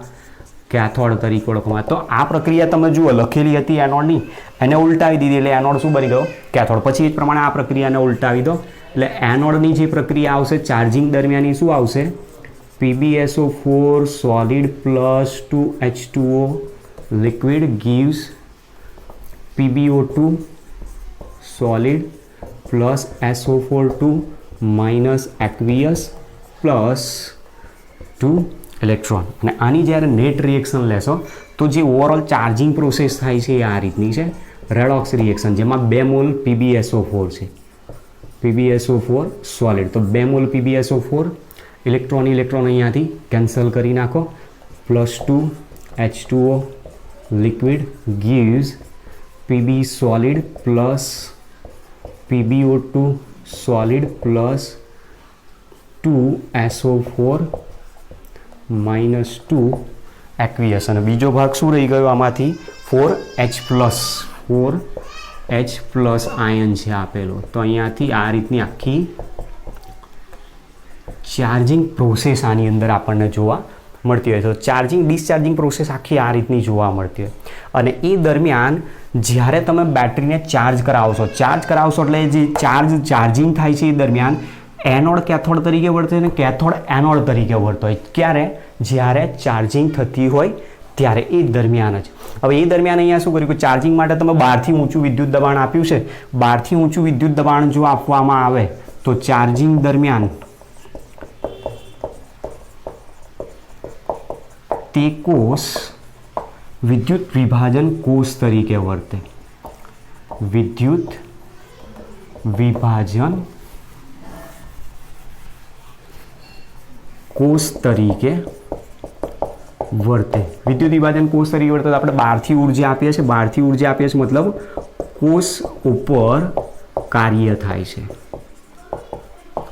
B: કેથોડ તરીકે ઓળખવામાં. તો આ પ્રક્રિયા તમે જુઓ લખેલી હતી એનોડની, એને ઉલટાવી દીધી એટલે એનોડ શું બની ગયો, કેથોડ. પછી એ જ પ્રમાણે આ પ્રક્રિયાને ઉલટાવી દો એટલે એનોડની જે પ્રક્રિયા આવશે ચાર્જિંગ દરમિયાન એ શું આવશે, PbSO4 solid plus 2 H2O liquid gives PbO2 solid plus SO4 2- aqueous plus 2 electron. અને આની જ્યારે નેટ રિએક્શન લેશો તો જે ઓવરઓલ ચાર્જિંગ પ્રોસેસ થાય છે એ આ રીતની છે, રેડોક્સ રિએક્શન, જેમાં 2 મોલ PbSO4 છે, PbSO4 સોલિડ. તો 2 મોલ PbSO4, ઇલેક્ટ્રોન અહીંયાથી કેન્સલ કરી નાખો, +2 H2O liquid gives Pb solid plus PbO2 solid plus 2 SO4 -2 aqueous. અને બીજો ભાગ શું રહી ગયો આમાંથી, 4H+ આયન છે આપેલો. તો અહીંયાથી આ રીતની આખી ચાર્જિંગ પ્રોસેસ આની અંદર આપણને જોવા મળતી હોય. તો ચાર્જિંગ ડિસ્ચાર્જિંગ પ્રોસેસ આખી આ રીતની જોવા મળતી હોય. અને એ દરમિયાન જ્યારે તમે બેટરીને ચાર્જ કરાવશો એટલે જે ચાર્જિંગ થાય છે એ દરમિયાન એનોડ કેથોડ તરીકે વર્તે અને કેથોડ એનોડ તરીકે વર્તે હોય. ક્યારે? જ્યારે ચાર્જિંગ થતી હોય ત્યારે, એ દરમિયાન જ. હવે એ દરમિયાન અહીંયા શું કર્યું કે ચાર્જિંગ માટે તમે બહારથી ઊંચું વિદ્યુત દબાણ આપ્યું છે. બહારથી ઊંચું વિદ્યુત દબાણ જો આપવામાં આવે તો ચાર્જિંગ દરમિયાન તે કોષ વિદ્યુત વિભાજન કોષ તરીકે વર્તે. વિદ્યુત વિભાજન કોષ તરીકે વર્તે. વિદ્યુત વિભાજન કોષ તરીકે વર્તે તો આપણે બહારથી ઉર્જા આપીએ છીએ મતલબ કોષ ઉપર કાર્ય થાય છે,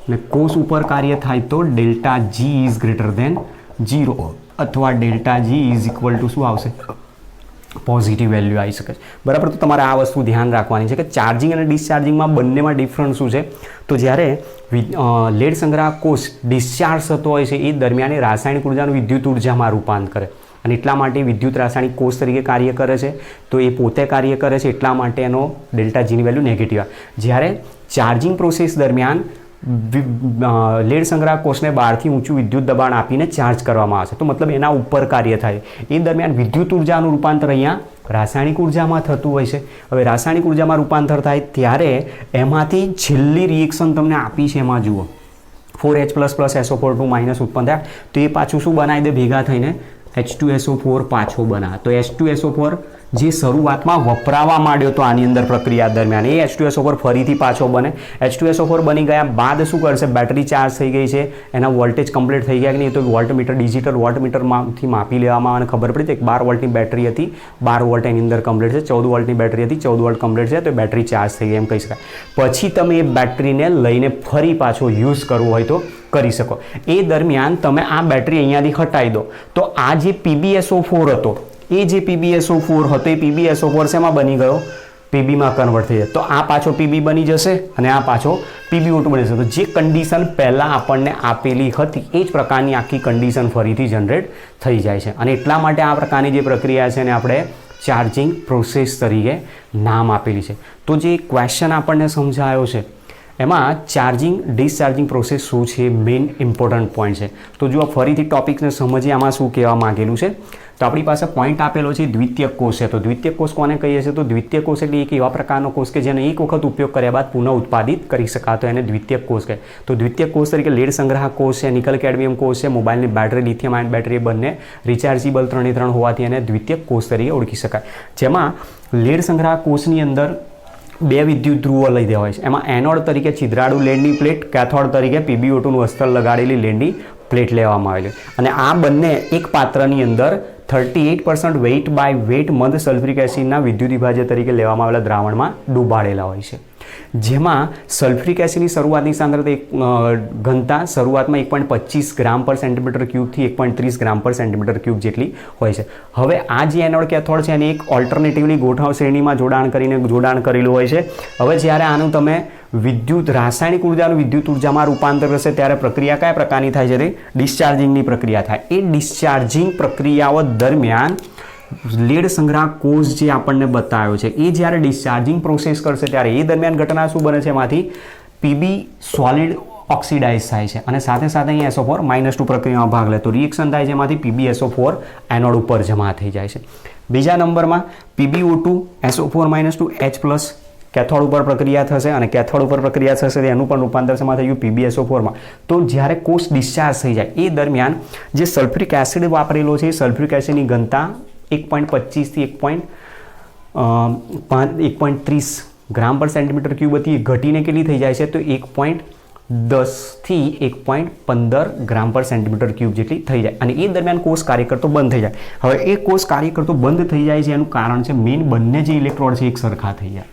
B: અને કોષ ઉપર કાર્ય થાય તો delta G is greater than 0 અથવા delta G is equal to શું આવશે? પોઝિટિવ વેલ્યુ આવી શકે છે. બરાબર. તો તમારે આ વસ્તુ ધ્યાન રાખવાની છે કે ચાર્જિંગ અને ડિસ્ચાર્જિંગમાં બંનેમાં ડિફરન્સ શું છે. તો જ્યારે લેડ સંગ્રાહક કોષ ડિસ્ચાર્જ થતો હોય છે એ દરમિયાન એ રાસાયણિક ઉર્જાનું વિદ્યુત ઉર્જામાં રૂપાંતર કરે, અને એટલા માટે વિદ્યુત રાસાયણિક કોષ તરીકે કાર્ય કરે છે. તો એ પોતે કાર્ય કરે છે એટલા માટે એનો ડેલ્ટા જીની વેલ્યુ નેગેટિવ આવે. જ્યારે ચાર્જિંગ પ્રોસેસ દરમિયાન લેડ સંગ્રાહક કોષને બહારથી ઊંચું વિદ્યુત દબાણ આપીને ચાર્જ કરવામાં આવે છે, તો મતલબ એના ઉપર કાર્ય થાય. એ દરમિયાન વિદ્યુત ઉર્જાનું રૂપાંતર અહીંયા રાસાયણિક ઉર્જામાં થતું હોય છે. હવે રાસાયણિક ઉર્જામાં રૂપાંતર થાય ત્યારે એમાંથી છેલ્લી રિએક્શન તમને આપી છે, એમાં જુઓ 4H++SO4 - ઉત્પન્ન થાય, તો એ પાછું શું બનાવી દે? ભેગા થઈને H2SO4 પાછો બનાવે. તો H2SO4 જે શરૂઆતમાં વપરાવા માંડ્યો હતો આની અંદર પ્રક્રિયા દરમિયાન, એ H2SO4 ફરીથી પાછો બને. H2SO4 બની ગયા બાદ શું કરશે? બેટરી ચાર્જ થઈ ગઈ છે, એના વોલ્ટેજ કમ્પ્લીટ થઈ ગયા કે નહીં, તો વોલ્ટમીટર ડિજિટલ વોલ્ટમીટરમાંથી માપી લેવામાં અને ખબર પડી કે 12 વોલ્ટની બેટરી હતી, 12 વોલ્ટ એની અંદર કમ્પ્લીટ છે, 14 વોલ્ટની બેટરી હતી, 14 વોલ્ટ કમ્પ્લીટ છે, તો બેટરી ચાર્જ થઈ ગઈ એમ કહી શકાય. પછી તમે એ બેટરીને લઈને ફરી પાછો યુઝ કરવો હોય તો કરી શકો. એ દરમિયાન તમે આ બેટરી અહીંયાથી હટાવી દો તો આ જે PbSO4 હતો, એ જે PbSO4 હતો એ PbSO4 શેમાં બની ગયો? પીબીમાં કન્વર્ટ થઈ જાય. તો આ પાછો પીબી બની જશે અને આ પાછો PbO2 બની જશે. તો જે કન્ડિશન પહેલાં આપણને આપેલી હતી એ જ પ્રકારની આખી કન્ડિશન ફરીથી જનરેટ થઈ જાય છે, અને એટલા માટે આ પ્રકારની જે પ્રક્રિયા છે એને આપણે ચાર્જિંગ પ્રોસેસ તરીકે નામ આપેલી છે. તો જે ક્વેશ્ચન આપણને સમજાયો છે એમાં ચાર્જિંગ ડિસ્ચાર્જિંગ પ્રોસેસ શું છે, મેઇન ઇમ્પોર્ટન્ટ પોઈન્ટ છે. તો જો ફરીથી ટોપિકને સમજીએ આમાં શું કહેવા માંગેલું છે. તો આપણી પાસે પોઈન્ટ આપેલો છે દ્વિતીયક કોષ છે. તો દ્વિતીયક કોષ કોને કહીએ છીએ? તો દ્વિતીયક કોષ એટલે એક એવા પ્રકારનો કોષ કે જેને એક વખત ઉપયોગ કર્યા બાદ પુનઃ ઉત્પાદિત કરી શકાતો એને દ્વિતીયક કોષ કહે. તો દ્વિતીયક કોષ તરીકે લેડ સંગ્રાહક કોષ છે, નિકલ કેડમિયમ કોષ છે, મોબાઈલની બેટરી, લિથિયમ આયન બેટરી બંને રિચાર્જેબલ 3 હોવાથી એને દ્વિતીયક કોષ તરીકે ઓળખી શકાય. જેમાં લેડ સંગ્રાહક કોષની અંદર બે વિદ્યુત ધ્રુવો લઈ દેવા હોય છે. એમાં એનોડ તરીકે છિદ્રાળુ લેડની પ્લેટ, કેથોડ તરીકે PbO2નું અસ્તર લગાડેલી લેડની પ્લેટ લેવામાં આવેલી, અને આ બંને એક પાત્રની અંદર 38% વેઇટ બાય વેઇટ મધ સલ્ફ્યુરિક એસિડના વિદ્યુત વિભાજ્ય તરીકે લેવામાં આવેલા દ્રાવણમાં ડૂબાડેલા હોય છે. જેમાં સલ્ફ્યુરિક એસિડની શરૂઆતની સાંદ્રતા ઘનતા શરૂઆતમાં 1.25 ગ્રામ પર સેન્ટીમીટર ક્યુબથી 1.30 ગ્રામ પર સેન્ટીમીટર ક્યુબ જેટલી હોય છે. હવે આ જે એનોડ કેથોડ છે એને એક ઓલ્ટરનેટિવલી ગોઠવ શ્રેણીમાં જોડાણ કરેલું હોય છે. હવે જ્યારે આનું તમે વિદ્યુત રાસાયણિક ઉર્જાનું વિદ્યુત ઉર્જામાં રૂપાંતર કરશે ત્યારે પ્રક્રિયા કયા પ્રકારની થાય છે? તે ડિસ્ચાર્જિંગની પ્રક્રિયા થાય. એ ડિસ્ચાર્જિંગ પ્રક્રિયાઓ દરમિયાન લેડ સંગ્રાહક કોષ જે આપણને બતાવ્યો છે એ જ્યારે ડિસ્ચાર્જિંગ પ્રોસેસ કરશે ત્યારે એ દરમિયાન ઘટના શું બને છે? એમાંથી પીબી સોલિડ ઓક્સિડાઇઝ થાય છે અને સાથે સાથે અહીં SO4 -2 પ્રક્રિયામાં ભાગ લે તો રિએક્શન થાય છે, એમાંથી PbSO4 એનોડ ઉપર જમા થઈ જાય છે. બીજા નંબરમાં PbO2 SO4 -2 H+ કેથોડ ઉપર પ્રક્રિયા થશે, અને કેથોડ ઉપર પ્રક્રિયા થશે એનું પણ રૂપાંતર શેમાં થયું? PbSO4માં. તો જ્યારે કોષ ડિસ્ચાર્જ થઈ જાય એ દરમિયાન જે સલ્ફ્યુરિક એસિડ વાપરેલો છે એ સલ્ફ્યુરિક એસિડની ઘનતા 1.25 થી 1.30 ગ્રામ પર સેન્ટીમીટર ક્યુબ હતી, એ ઘટીને કેટલી થઈ જાય છે? તો 1.10 થી 1.15 ગ્રામ પર સેન્ટીમીટર ક્યુબ જેટલી થઈ જાય, અને એ દરમિયાન કોષ કાર્ય કરતો બંધ થઈ જાય. હવે એ કોષ કાર્ય કરતો બંધ થઈ જાય છે એનું કારણ છે મેઇન બંને જે ઇલેક્ટ્રોડ છે એક સરખા થઈ જાય,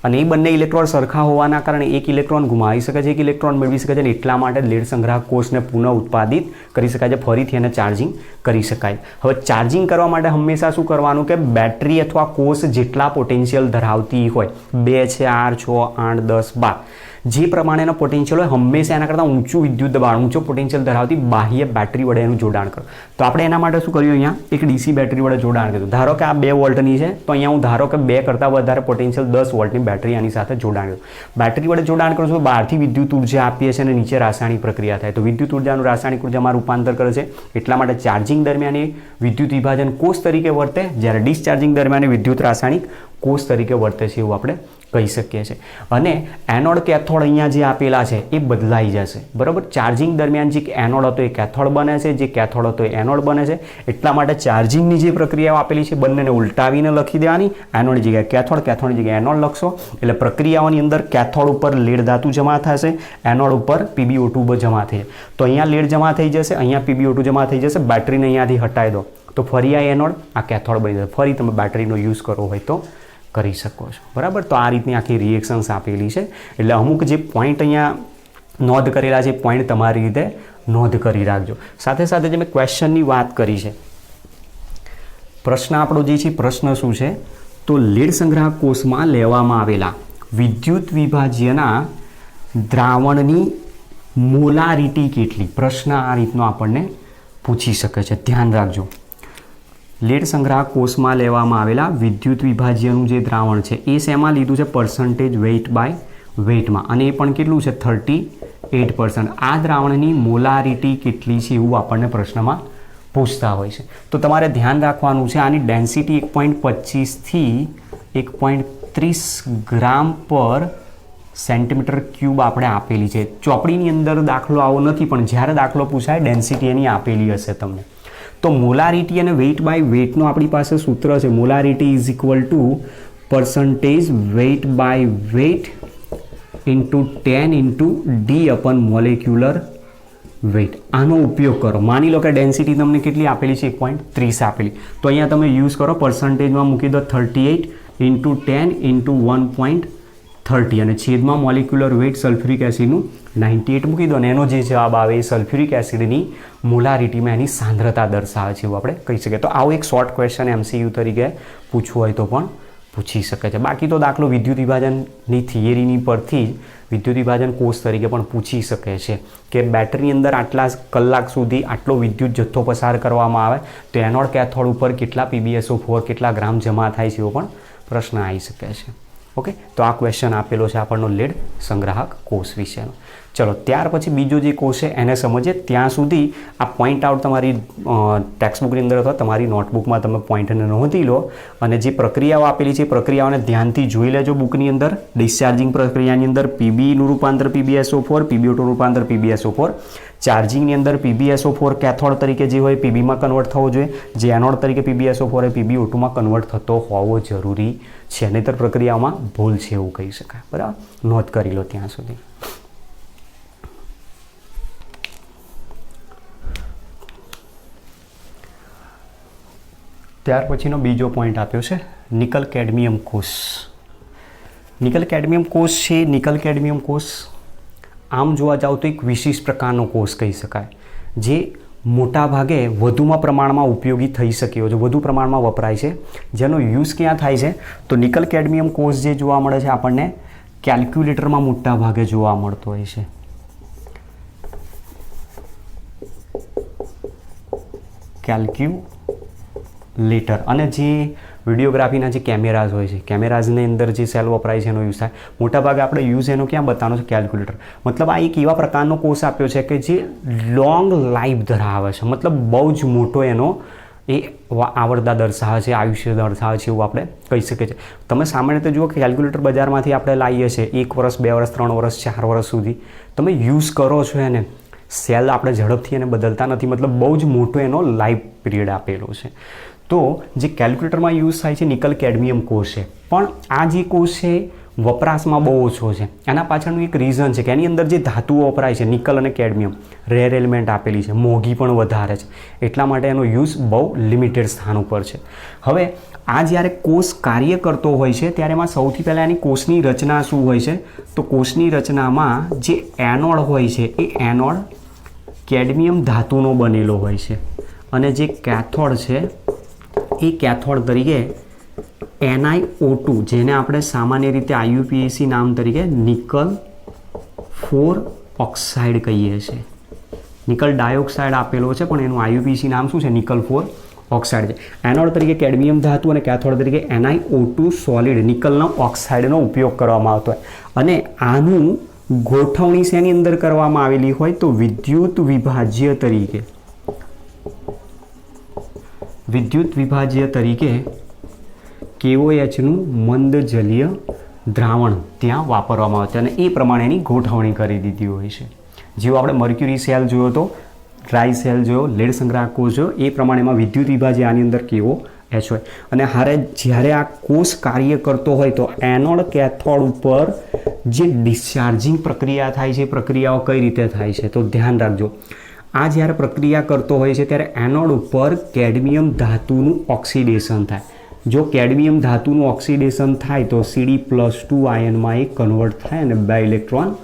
B: અને એ બંને ઇલેક્ટ્રોન સરખા હોવાના કારણે એક ઇલેક્ટ્રોન ગુમાવી શકે છે, એક ઇલેક્ટ્રોન મેળવી શકે છે, અને એટલા માટે લેડ સંગ્રાહક કોષને પુનઃ ઉત્પાદિત કરી શકાય છે, ફરીથી એને ચાર્જિંગ કરી શકાય. હવે ચાર્જિંગ કરવા માટે હંમેશા શું કરવાનું કે બેટરી અથવા કોષ જેટલા પોટેન્શિયલ ધરાવતી હોય 2, 4, 6, 8, 10, 12 જે પ્રમાણેનો પોટેન્શિયલ હોય હંમેશા એના કરતાં ઊંચું વિદ્યુત દબાણ, ઊંચો પોટેન્શિયલ ધરાવતી બાહ્ય બેટરી વડે એનું જોડાણ કરો. તો આપણે એના માટે શું કર્યું, અહીંયા એક ડીસી બેટરી વડે જોડાણ કર્યું. ધારો કે આ 2 વોલ્ટની છે, તો અહીંયા હું ધારો કે 2 કરતાં વધારે પોટેન્શિયલ 10 વોલ્ટની બેટરી આની સાથે જોડાણ કર્યું. બેટરી વડે જોડાણ કરો છો, બહારથી વિદ્યુત ઉર્જા આપીએ છીએ અને નીચે રાસાયણિક પ્રક્રિયા થાય. તો વિદ્યુત ઉર્જાનું રાસાયણિક ઉર્જામાં રૂપાંતર કરે છે. એટલા માટે ચાર્જિંગ દરમિયાન એ વિદ્યુત વિભાજન કોષ તરીકે વર્તે, જ્યારે ડિસ્ચાર્જિંગ દરમિયાન વિદ્યુત રાસાયણિક કોષ તરીકે વર્તે છે એવું આપણે કહી શકીએ છીએ. અને એનોડ કેથોડ અહીંયા જે આપેલા છે એ બદલાઈ જશે, બરાબર. ચાર્જિંગ દરમિયાન જે એનોડ હતો એ કેથોડ બને છે, જે કેથોડ હતો એ એનોડ બને છે. એટલા માટે ચાર્જિંગની જે પ્રક્રિયાઓ આપેલી છે બંનેને ઉલટાવીને લખી દેવાની. એનોડની જગ્યાએ કેથોડ, કેથોડની જગ્યાએ એનોડ લખશો એટલે પ્રક્રિયાઓની અંદર કેથોડ ઉપર લેડ ધાતુ જમા થશે, એનોડ ઉપર PbO2 જમા થશે. તો અહીંયા લેડ જમા થઈ જશે, અહીંયા PbO2 જમા થઈ જશે. બેટરીને અહીંયાથી હટાવી દો તો ફરી આ એનોડ, આ કેથોડ બની જશે. ફરી તમે બેટરીનો યુઝ કરવો હોય તો કરી શકો છો, બરાબર. તો આ રીતની આખી રિએક્શન્સ આપેલી છે. એટલે અમુક જે પોઈન્ટ અહીંયા નોંધ કરેલા છે, પોઈન્ટ તમારી રીતે નોંધ કરી રાખજો. સાથે સાથે જે મેં ક્વેશ્ચનની વાત કરી છે, પ્રશ્ન આપણો જે છે, પ્રશ્ન શું છે, તો લીડ સંગ્રાહક કોષમાં લેવામાં આવેલા વિદ્યુત વિભાજ્યના દ્રાવણની મોલારિટી કેટલી? પ્રશ્ન આ રીતનો આપણને પૂછી શકે છે, ધ્યાન રાખજો. લીડ સંગ્રાહક કોષમાં લેવામાં આવેલા વિદ્યુત વિભાજ્યનું જે દ્રાવણ છે એ શેમાં લીધું છે? પર્સન્ટેજ વેઇટ બાય વેઇટમાં, અને એ પણ કેટલું છે? 38%. આ દ્રાવણની મોલારિટી કેટલી છે એવું આપણને પ્રશ્નમાં પૂછતા હોય છે. તો તમારે ધ્યાન રાખવાનું છે, આની ડેન્સિટી 1.25 થી 1.30 ગ્રામ પર સેન્ટીમીટર ક્યુબ આપણે આપેલી છે. ચોપડીની અંદર દાખલો આવો નથી, પણ જ્યારે દાખલો પૂછાય ડેન્સિટી એની આપેલી હશે તમને. તો મોલારિટી અને વેઇટ બાય વેઇટનો આપણી પાસે સૂત્ર છે. Molarity is equal to percentage weight by weight into 10 into d upon molecular weight. આનો ઉપયોગ કરો. માની લો કે ડેન્સિટી તમને કેટલી આપેલી છે? 1.30 આપેલી. તો અહીંયા તમે યુઝ કરો, પર્સન્ટેજમાં મૂકી દો 38 ઇન્ટુ 10 ઇન્ટુ 1.30 અને છેદમાં મોલિક્યુલર વેઇટ સલ્ફ્યુરિક એસિડનું 98 મૂકી દો અને એનો જે જવાબ આવે એ સલ્ફ્યુરિક એસિડની મોલારિટીમાં એની સાંદ્રતા દર્શાવે છે એવું આપણે કહી શકીએ. તો આવો એક શોર્ટ ક્વેશ્ચન MCQ તરીકે પૂછવું હોય તો પણ પૂછી શકે છે. બાકી તો દાખલો વિદ્યુત વિભાજનની થિયરીની પરથી જ વિદ્યુત વિભાજન કોષ તરીકે પણ પૂછી શકે છે કે બેટરીની અંદર આટલા કલાક સુધી આટલો વિદ્યુત જથ્થો પસાર કરવામાં આવે તો એનોડ કેથોડ ઉપર કેટલા PbSO4 કેટલા ગ્રામ જમા થાય છે એવો પણ પ્રશ્ન આવી શકે છે. ઓકે, તો આ ક્વેશ્ચન આપેલો છે આપણનો લીડ સંગ્રાહક કોષ વિશેનો. ચલો ત્યાર પછી બીજો જે કોષ છે એને સમજીએ. ત્યાં સુધી આ પોઈન્ટ આઉટ તમારી ટેક્સ્ટબુકની અંદર અથવા તમારી નોટબુકમાં તમે પોઈન્ટને નોંધી લો અને જે પ્રક્રિયાઓ આપેલી છે એ પ્રક્રિયાઓને ધ્યાનથી જોઈ લેજો બુકની અંદર. ડિસ્ચાર્જિંગ પ્રક્રિયાની અંદર પીબીનું રૂપાંતર PbSO4, PbO2 રૂપાંતર PbSO4. ચાર્જિંગની અંદર PbSO4 કેથોડ તરીકે જે હોય પીબીમાં કન્વર્ટ થવો જોઈએ, જે એનોડ તરીકે PbSO4 એ PbO2માં કન્વર્ટ થતો હોવો જરૂરી છે, નહીંતર પ્રક્રિયાઓમાં ભૂલ છે એવું કહી શકાય. બરાબર, નોંધ કરી લો ત્યાં સુધી. ત્યાર પછીનો બીજો પોઈન્ટ આપ્યો છે નિકલ કેડમિયમ કોષ. નિકલ કેડમિયમ કોષ છે. નિકલ કેડમિયમ કોષ આમ જોવા જાવ તો એક વિશિષ્ટ પ્રકારનો કોષ કહી શકાય, જે મોટા ભાગે વધુમાં પ્રમાણમાં ઉપયોગી થઈ શકે છે, વધુ પ્રમાણમાં વપરાય છે. જેનો યુઝ ક્યાં થાય છે? તો નિકલ કેડમિયમ કોષ જે જોવા મળે છે આપણને કેલ્ક્યુલેટરમાં મોટા ભાગે જોવા મળતો હોય છે. કેલ્ક્યુલેટર અને જે વિડીયોગ્રાફીના જે કેમેરાઝ હોય છે, કેમેરાઝની અંદર જે સેલ વપરાય છે એનો યુઝ થાય. મોટાભાગે આપણે યુઝ એનો ક્યાં બતાવવાનો છે? કેલ્ક્યુલેટર. મતલબ આ એક એવા પ્રકારનો કોષ આપ્યો છે કે જે લોંગ લાઈફ ધરાવે છે, મતલબ બહુ જ મોટો એનો એ આવરદા દર્શાવે છે, આયુષ્ય દર્શાવે છે એવું આપણે કહી શકીએ છીએ. તમે સામાન્ય રીતે જુઓ કે કેલ્ક્યુલેટર બજારમાંથી આપણે લાવીએ છીએ 1 વર્ષ 2 વર્ષ 3 વર્ષ 4 વર્ષ સુધી તમે યુઝ કરો છો એને. સેલ આપણે ઝડપથી એને બદલતા નથી, મતલબ બહુ જ મોટો એનો લાઈફ પીરિયડ આપેલો છે. તો જે કેલ્ક્યુલેટરમાં યુઝ થાય છે નિકલ કેડમિયમ કોષ છે, પણ આ જે કોષ છે વપરાશમાં બહુ ઓછો છે. એના પાછળનું એક રીઝન છે કે એની અંદર જે ધાતુઓ વપરાય છે નિકલ અને કેડમિયમ રેર એલિમેન્ટ આપેલી છે, મોંઘી પણ વધારે છે, એટલા માટે એનો યુઝ બહુ લિમિટેડ સ્થાન ઉપર છે. હવે આ જ્યારે કોષ કાર્ય કરતો હોય છે ત્યારે એમાં સૌથી પહેલાં એની કોષની રચના શું હોય છે? તો કોષની રચનામાં જે એનોડ હોય છે એ એનોડ કેડમિયમ ધાતુનો બનેલો હોય છે અને જે કેથોડ છે એ કેથોડ તરીકે NiO2 જેને આપણે સામાન્ય રીતે IUPAC નામ તરીકે નિકલ 4 ઓક્સાઇડ કહીએ છીએ. નિકલ ડાયોક્સાઇડ આપેલો છે પણ એનું આઈયુપીસી નામ શું છે? નિકલ 4 ઓક્સાઇડ છે. એનોડ તરીકે કેડમિયમ ધાતુ અને કેથોડ તરીકે NiO2 સોલિડ નિકલનો ઓક્સાઇડનો ઉપયોગ કરવામાં આવતો હોય. અને આનું ગોઠવણી શેની અંદર કરવામાં આવેલી હોય તો વિદ્યુત વિભાજ્ય તરીકે KOHનું મંદ જલીય દ્રાવણ ત્યાં વાપરવામાં આવે છે અને એ પ્રમાણેની ગોઠવણી કરી દીધી હોય છે. જેવો આપણે મર્ક્યુરી સેલ જોયો તો, ડ્રાય સેલ જોયો, લેડ સંગ્રાહક કોષ જોયો, એ પ્રમાણેમાં વિદ્યુત વિભાજ્ય આની અંદર KOH હોય. અને જ્યારે આ કોષ કાર્ય કરતો હોય તો એનોડ કેથોડ ઉપર જે ડિસ્ચાર્જિંગ પ્રક્રિયા થાય છે, પ્રક્રિયાઓ કઈ રીતે થાય છે તો ધ્યાન રાખજો. આ જ્યારે પ્રક્રિયા કરતો હોય છે ત્યારે એનોડ ઉપર કેડમિયમ ધાતુનું ઓક્સિડેશન થાય. જો કેડમિયમ ધાતુનું ઓક્સિડેશન થાય તો Cd+2 આયનમાં એ કન્વર્ટ થાય અને 2 ઇલેક્ટ્રોન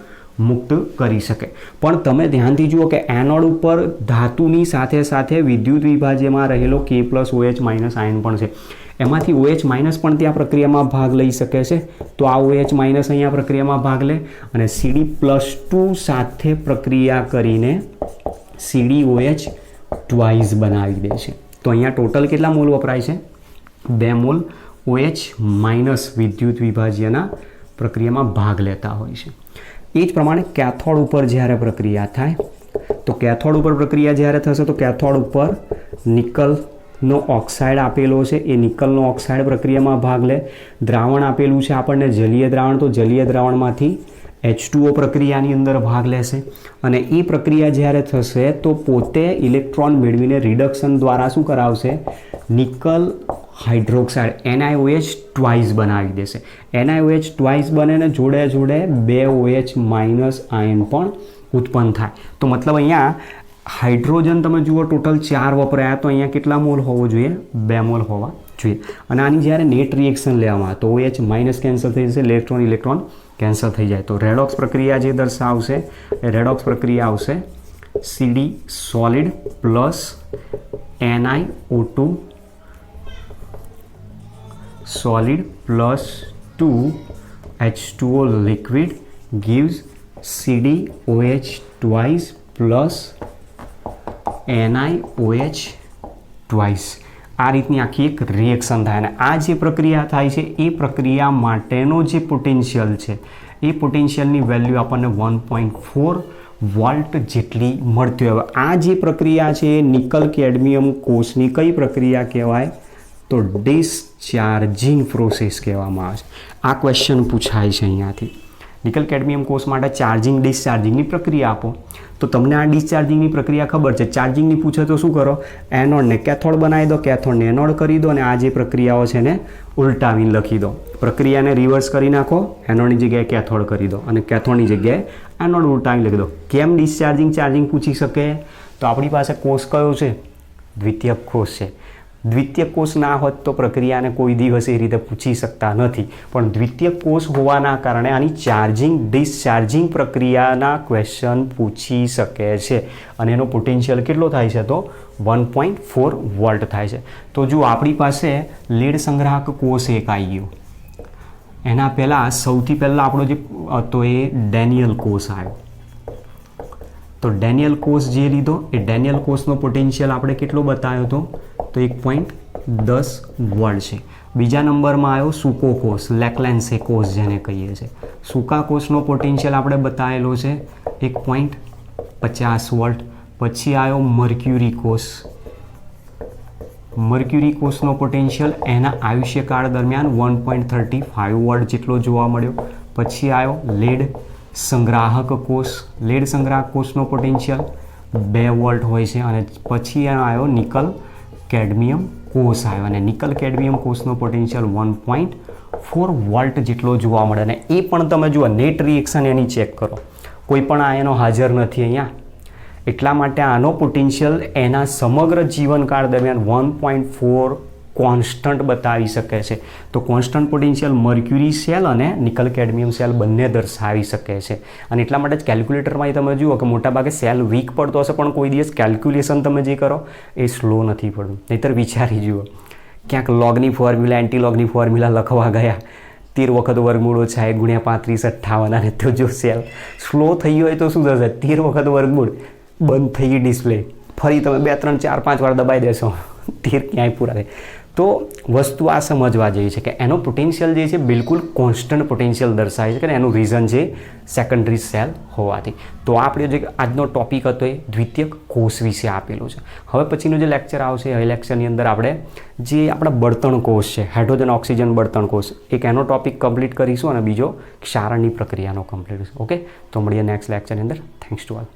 B: મુક્ત કરી શકે. પણ તમે ધ્યાનથી જુઓ કે એનોડ ઉપર ધાતુની સાથે સાથે વિદ્યુત વિભાજ્યમાં રહેલો K+OH- આયન પણ છે. એમાંથી OH- પણ ત્યાં પ્રક્રિયામાં ભાગ લઈ શકે છે. તો આ OH- અહીંયા પ્રક્રિયામાં ભાગ લે અને Cd+2 સાથે પ્રક્રિયા કરીને CdOH ટ્વાઇસ બનાવી દે છે. તો અહીંયા ટોટલ કેટલા મોલ વપરાય છે? 2 મોલ OH- વિદ્યુત વિભાજ્યના પ્રક્રિયામાં ભાગ લેતા હોય છે. એ જ પ્રમાણે કેથોડ ઉપર જ્યારે પ્રક્રિયા થાય તો કેથોડ ઉપર પ્રક્રિયા જ્યારે થશે તો કેથોડ ઉપર નિકલનો ઓક્સાઇડ આપેલો છે. એ નિકલનો ઓક્સાઇડ પ્રક્રિયામાં ભાગ લે. દ્રાવણ આપેલું છે આપણને જલીય દ્રાવણ, તો જલીય દ્રાવણમાંથી H2O પ્રક્રિયાની અંદર ભાગ લેશે અને એ પ્રક્રિયા જ્યારે થશે તો પોતે ઇલેક્ટ્રોન મેળવીને રિડક્શન દ્વારા શું કરાવશે? નિકલ હાઇડ્રોક્સાઇડ NiOH ટ્વાઇસ બનાવી દેશે. NiOH ટ્વાઇસ બને ને જોડે જોડે 2 OH- આયન પણ ઉત્પન્ન થાય. તો મતલબ અહીંયા હાઇડ્રોજન તમે જુઓ ટોટલ 4 વપરાયા, તો અહીંયા કેટલા મોલ હોવો જોઈએ? 2 મોલ હોવા જોઈએ. અને આની જ્યારે નેટ રિએક્શન લેવામાં આવે તો OH- કેન્સલ થઈ જશે, ઇલેક્ટ્રોન કેન્સલ થઈ જાય. તો રેડોક્સ પ્રક્રિયા જે દર્શાવશે એ રેડોક્સ પ્રક્રિયા આવશે Cd solid plus NiO2 solid plus 2 H2O liquid gives CdOH twice plus NiOH twice. આ રીતની આખી એક રિએક્શન થાય અને આ જે પ્રક્રિયા થાય છે એ પ્રક્રિયા માટેનો જે પોટેન્શિયલ છે એ પોટેન્શિયલની વેલ્યુ આપણને 1.4 વોલ્ટ જેટલી મળતી હોય. આ જે પ્રક્રિયા છે એ નિકલ કેડમિયમ કોષની કઈ પ્રક્રિયા કહેવાય? તો ડિસ્ચાર્જિંગ પ્રોસેસ કહેવામાં આવે છે. આ ક્વેશ્ચન પૂછાય છે અહીંયાથી. નિકલ કેડમિયમ કોષ માટે ચાર્જિંગ ડિસ્ચાર્જિંગની પ્રક્રિયા આપો તો તમને આ ડિસ્ચાર્જિંગની પ્રક્રિયા ખબર છે. ચાર્જિંગની પૂછે તો શું કરો? એનોડને કેથોડ બનાવી દો, કેથોડને એનોડ કરી દો અને આ જે પ્રક્રિયાઓ છે ને ઉલટાવીને લખી દો. પ્રક્રિયાને રિવર્સ કરી નાખો, એનોડની જગ્યાએ કેથોડ કરી દો અને કેથોડની જગ્યાએ એનોડ ઉલટાવીને લખી દો. કેમ ડિસ્ચાર્જિંગ ચાર્જિંગ પૂછી શકે? તો આપણી પાસે કોષ કયો છે? દ્વિતીયક કોષ છે. દ્વિતીયક કોષ ના હોત તો પ્રક્રિયાને કોઈ દિવસ એ રીતે પૂછી શકતા નથી. પણ દ્વિતીયક કોષ હોવાના કારણે આની ચાર્જિંગ ડિસ્ચાર્જિંગ પ્રક્રિયાના ક્વેશ્ચન પૂછી શકે છે અને એનો પોટેન્શિયલ કેટલો થાય છે? તો 1.4 વોલ્ટ થાય છે. તો જો આપણી પાસે લીડ સંગ્રાહક કોષ એક આવી ગયો, એના પહેલાં સૌથી પહેલાં આપણો જે હતો એ ડેનિયલ કોષ આવ્યો. તો ડેનિયલ કોષ જે લીધો એ ડેનિયલ કોષનો પોટેન્શિયલ આપણે કેટલો બતાવ્યો હતો? તો 1.10 વોલ્ટ છે. બીજા નંબરમાં આવ્યો સૂકો કોષ, લેકલેન્સે કોષ જેને કહીએ છીએ. સૂકા કોષનો પોટેન્શિયલ આપણે બતાવેલો છે 1.50 વોલ્ટ. પછી આવ્યો મર્ક્યુરી કોષ. મર્ક્યુરી કોષનો પોટેન્શિયલ એના આયુષ્યકાળ દરમિયાન 1.35 વોલ્ટ જેટલો જોવા મળ્યો. પછી આવ્યો લેડ સંગ્રાહક કોષ. લેડ સંગ્રાહક કોષનો પોટેન્શિયલ 2 વોલ્ટ હોય છે. અને પછી આવ્યો નિકલ કેડમિયમ કોષ આવ્યો અને નિકલ કેડમિયમ કોષનો પોટેન્શિયલ 1.4 વોલ્ટ જેટલો જોવા મળે. અને એ પણ તમે જુઓ નેટ રિએક્શન એની ચેક કરો, કોઈ પણ આયનો હાજર નથી અહીંયા. એટલા માટે આનો પોટેન્શિયલ એના સમગ્ર જીવનકાળ દરમિયાન 1.4 કોન્સ્ટન્ટ બતાવી શકે છે. તો કોન્સ્ટન્ટ પોટેન્શિયલ મર્ક્યુરી સેલ અને નિકલ કેડમિયમ સેલ બંને દર્શાવી શકે છે. અને એટલા માટે જ કેલ્ક્યુલેટરમાં તમે જુઓ કે મોટાભાગે સેલ વીક પડતો હશે પણ કોઈ દિવસ કેલ્ક્યુલેશન તમે જે કરો એ સ્લો નથી પડતું. નહીંતર વિચારી જુઓ, ક્યાંક લોગની ફોર્મ્યુલા એન્ટી લોગની ફોર્મ્યુલા લખવા ગયા 13 વખત વર્ગમૂળ ઓછા 1 ગુણ્યા 35 58 અને તો જો સેલ સ્લો થઈ ગયો હોય તો શું થશે? 13 વખત વર્ગમૂળ, બંધ થઈ ગઈ ડિસ્પ્લે, ફરી તમે 2 3 4 5 વાર દબાઈ દેશો, 13 ક્યાંય પૂરા થાય. તો વસ્તુ આ સમજવા જેવી છે કે એનો પોટેન્શિયલ જે છે બિલકુલ કોન્સ્ટન્ટ પોટેન્શિયલ દર્શાવે છે કે એનું રીઝન છે સેકન્ડરી સેલ હોવાથી. તો આપણે જે આજનો ટોપિક હતો એ દ્વિતીયક કોષ વિશે આપેલું છે. હવે પછીનું જે લેક્ચર આવશે એ લેક્ચરની અંદર આપણે જે આપણા બળતણ કોષ છે, હાઇડ્રોજન ઓક્સિજન બળતણ કોષ, એક એનો ટોપિક કમ્પ્લીટ કરીશું અને બીજો ક્ષારણની પ્રક્રિયાનો કમ્પ્લીટ કરીશું. ઓકે, તો મળીએ નેક્સ્ટ લેક્ચરની અંદર. Thanks to all.